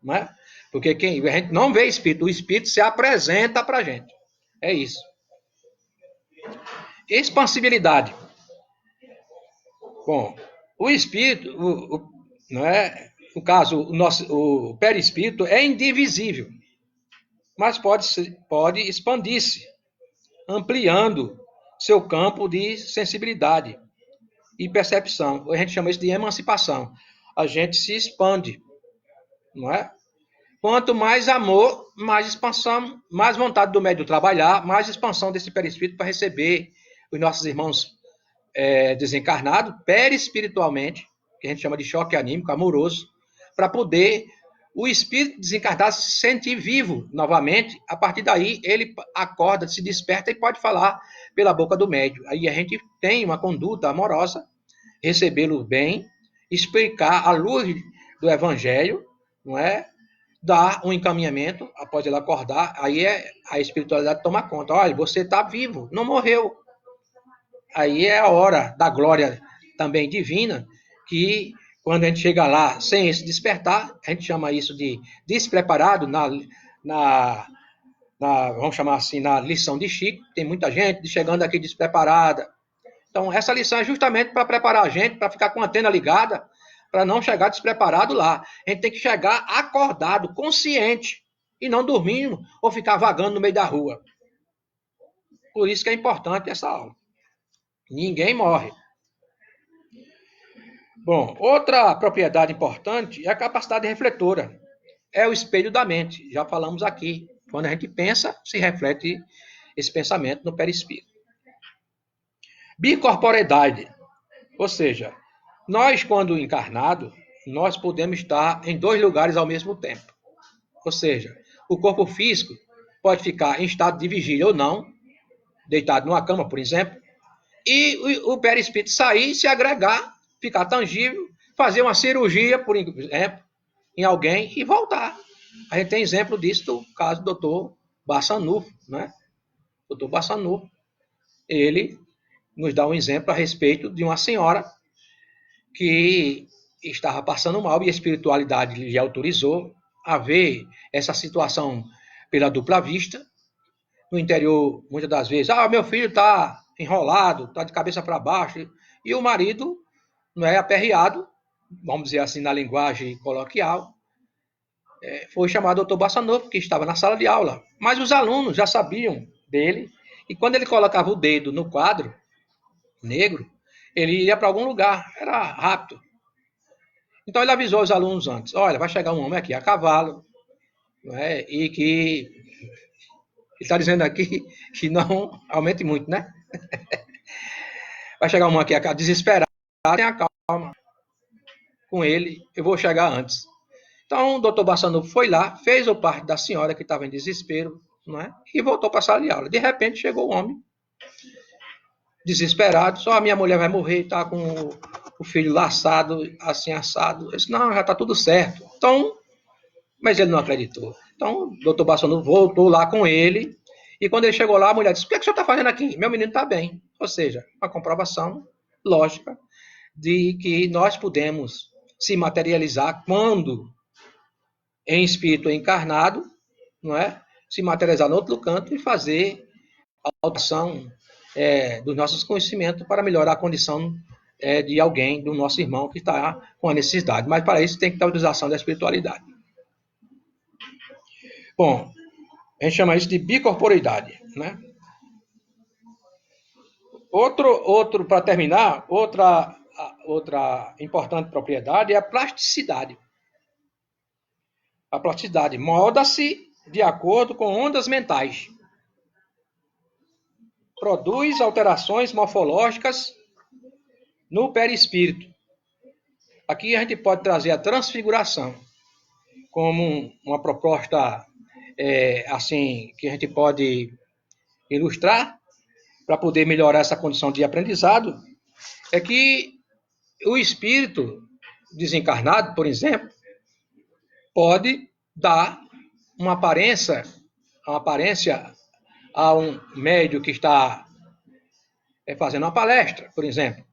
Não é? Porque a gente não vê espírito, o espírito se apresenta para a gente. É isso. Expansibilidade. Bom, o espírito, não é? No caso, o perispírito é indivisível, mas pode expandir-se, ampliando seu campo de sensibilidade e percepção. A gente chama isso de emancipação. A gente se expande, não é? Quanto mais amor, mais expansão, mais vontade do médium trabalhar, mais expansão desse perispírito para receber os nossos irmãos desencarnados, perispiritualmente, que a gente chama de choque anímico, amoroso, para poder o espírito desencarnado se sentir vivo novamente. A partir daí, ele acorda, se desperta e pode falar pela boca do médium. Aí a gente tem uma conduta amorosa, recebê-lo bem, explicar à luz do evangelho, não é? Dar um encaminhamento após ele acordar, aí a espiritualidade toma conta. Olha, você está vivo, não morreu. Aí é a hora da glória também divina, que quando a gente chega lá sem esse despertar, a gente chama isso de despreparado vamos chamar assim, na lição de Chico, tem muita gente chegando aqui despreparada. Então, essa lição é justamente para preparar a gente, para ficar com a antena ligada, para não chegar despreparado lá. A gente tem que chegar acordado, consciente, e não dormindo ou ficar vagando no meio da rua. Por isso que é importante essa aula. Ninguém morre. Bom, outra propriedade importante é a capacidade refletora. É o espelho da mente. Já falamos aqui. Quando a gente pensa, se reflete esse pensamento no perispírito. Bicorporeidade. Ou seja, nós, quando encarnado, nós podemos estar em 2 lugares ao mesmo tempo. Ou seja, o corpo físico pode ficar em estado de vigília ou não, deitado numa cama, por exemplo, e o perispírito sair, se agregar, ficar tangível, fazer uma cirurgia, por exemplo, em alguém e voltar. A gente tem exemplo disso do caso do Dr. Bassanufo, né? O Dr. Bassanufo, ele nos dá um exemplo a respeito de uma senhora que estava passando mal e a espiritualidade lhe autorizou a ver essa situação pela dupla vista. No interior, muitas das vezes, meu filho está enrolado, está de cabeça para baixo, e o marido não é aperreado, vamos dizer assim na linguagem coloquial, foi chamado Dr. Bassanufo, que estava na sala de aula. Mas os alunos já sabiam dele, e quando ele colocava o dedo no quadro negro, ele ia para algum lugar, era rápido. Então ele avisou os alunos antes, olha, vai chegar um homem aqui a cavalo, né, e que ele está dizendo aqui que não aumente muito, né? Vai chegar um homem aqui desesperado, tenha calma com ele, eu vou chegar antes. Então o doutor Bassanufo foi lá, fez o parte da senhora que estava em desespero, não é? E voltou para a sala de aula. De repente chegou o homem, desesperado, só a minha mulher vai morrer, está com o filho laçado, assim assado. Eu disse, não, já está tudo certo. Então, mas ele não acreditou. Então, o doutor Bassanufo voltou lá com ele, e quando ele chegou lá, a mulher disse, o que o senhor está fazendo aqui? Meu menino está bem. Ou seja, uma comprovação lógica de que nós podemos se materializar quando em espírito encarnado, não é? Se materializar no outro canto e fazer a alteração dos nossos conhecimentos para melhorar a condição de alguém, do nosso irmão que está com a necessidade. Mas para isso tem que ter a utilização da espiritualidade. Bom, a gente chama isso de bicorporeidade, né? Outro para terminar, outra importante propriedade é a plasticidade. A plasticidade molda-se de acordo com ondas mentais. Produz alterações morfológicas no perispírito. Aqui a gente pode trazer a transfiguração como uma proposta assim que a gente pode ilustrar para poder melhorar essa condição de aprendizado, é que o espírito desencarnado, por exemplo, pode dar uma aparência a um médium que está fazendo uma palestra, por exemplo.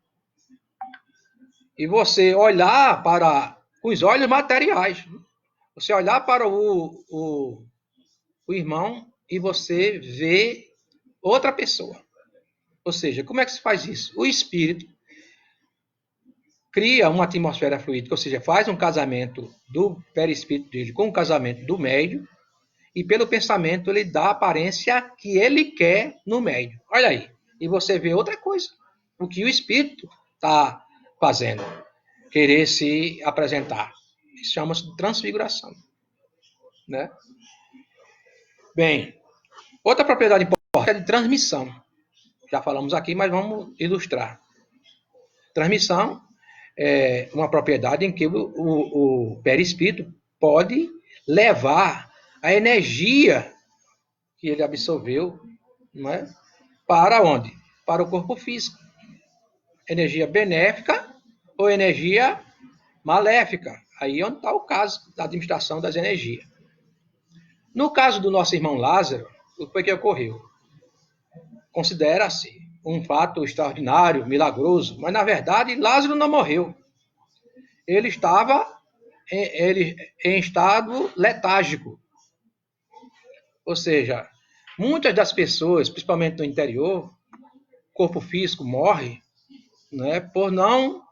E você olhar para os olhos materiais. Você olhar para o irmão e você vê outra pessoa. Ou seja, como é que se faz isso? O espírito cria uma atmosfera fluídica, ou seja, faz um casamento do perispírito dele com o casamento do médium, e pelo pensamento ele dá a aparência que ele quer no médium. Olha aí. E você vê outra coisa. O que o espírito está fazendo. Querer se apresentar. Isso chama-se de transfiguração. Né? Bem, outra propriedade importante é de transmissão. Já falamos aqui, mas vamos ilustrar. Transmissão é uma propriedade em que o perispírito pode levar a energia que ele absorveu, não é? Para onde? Para o corpo físico. Energia benéfica ou energia maléfica. Aí é onde está o caso da administração das energias. No caso do nosso irmão Lázaro, o que foi que ocorreu? Considera-se um fato extraordinário, milagroso, mas na verdade Lázaro não morreu. Ele estava em estado letárgico. Ou seja, Muitas das pessoas, principalmente no interior, corpo físico morre, né, por não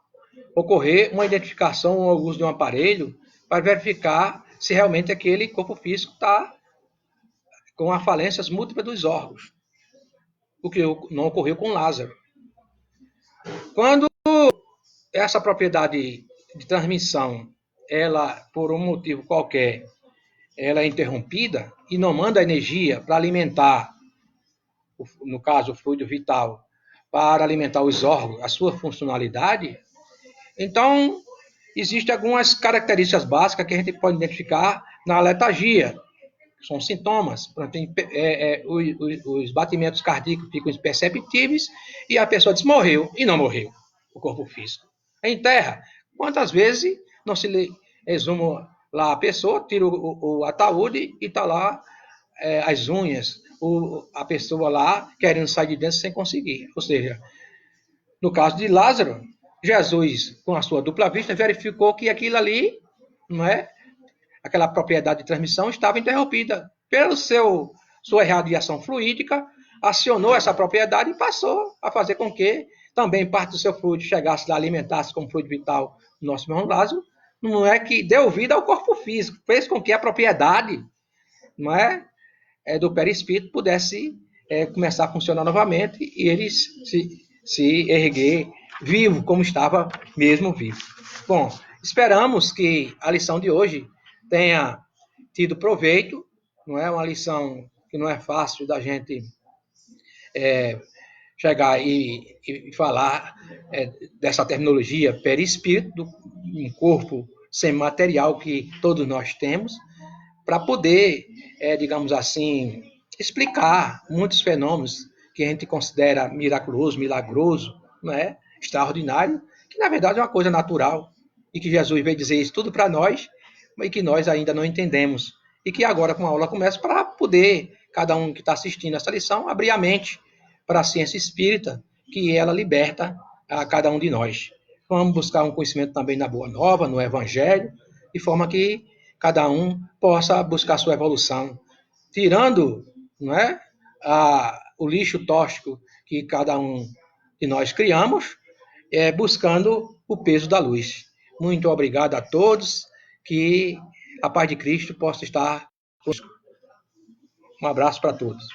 ocorrer uma identificação ou uso de um aparelho para verificar se realmente aquele corpo físico está com a falências múltiplas dos órgãos, o que não ocorreu com Lázaro. Quando essa propriedade de transmissão, ela, por um motivo qualquer, ela é interrompida e não manda energia para alimentar, no caso, o fluido vital, para alimentar os órgãos, a sua funcionalidade, então existem algumas características básicas que a gente pode identificar na letargia, que são sintomas. Os batimentos cardíacos ficam imperceptíveis e a pessoa diz morreu e não morreu, o corpo físico. Em terra, quantas vezes não se exuma lá a pessoa, tira o ataúde e está lá as unhas, a pessoa lá querendo sair de dentro sem conseguir. Ou seja, no caso de Lázaro, Jesus, com a sua dupla vista, verificou que aquilo ali, não é? Aquela propriedade de transmissão estava interrompida pela sua irradiação fluídica, acionou essa propriedade e passou a fazer com que também parte do seu fluido chegasse lá, alimentasse como fluido vital o nosso irmão Lázaro, não é que deu vida ao corpo físico, fez com que a propriedade, não é, do perispírito pudesse começar a funcionar novamente e ele se erguer vivo, como estava mesmo vivo. Bom, esperamos que a lição de hoje tenha tido proveito, não é uma lição que não é fácil da gente chegar e falar dessa terminologia perispírito, um corpo semimaterial que todos nós temos, para poder, digamos assim, explicar muitos fenômenos que a gente considera milagroso, né? Extraordinário, que na verdade é uma coisa natural e que Jesus veio dizer isso tudo para nós, e que nós ainda não entendemos. E que agora, com a aula, começa para poder, cada um que está assistindo essa lição, abrir a mente para a ciência espírita, que ela liberta a cada um de nós. Vamos buscar um conhecimento também na Boa Nova, no Evangelho, de forma que cada um possa buscar sua evolução, tirando, não é, o lixo tóxico que cada um de nós criamos, buscando o peso da luz. Muito obrigado a todos, que a paz de Cristo possa estar conosco. Um abraço para todos.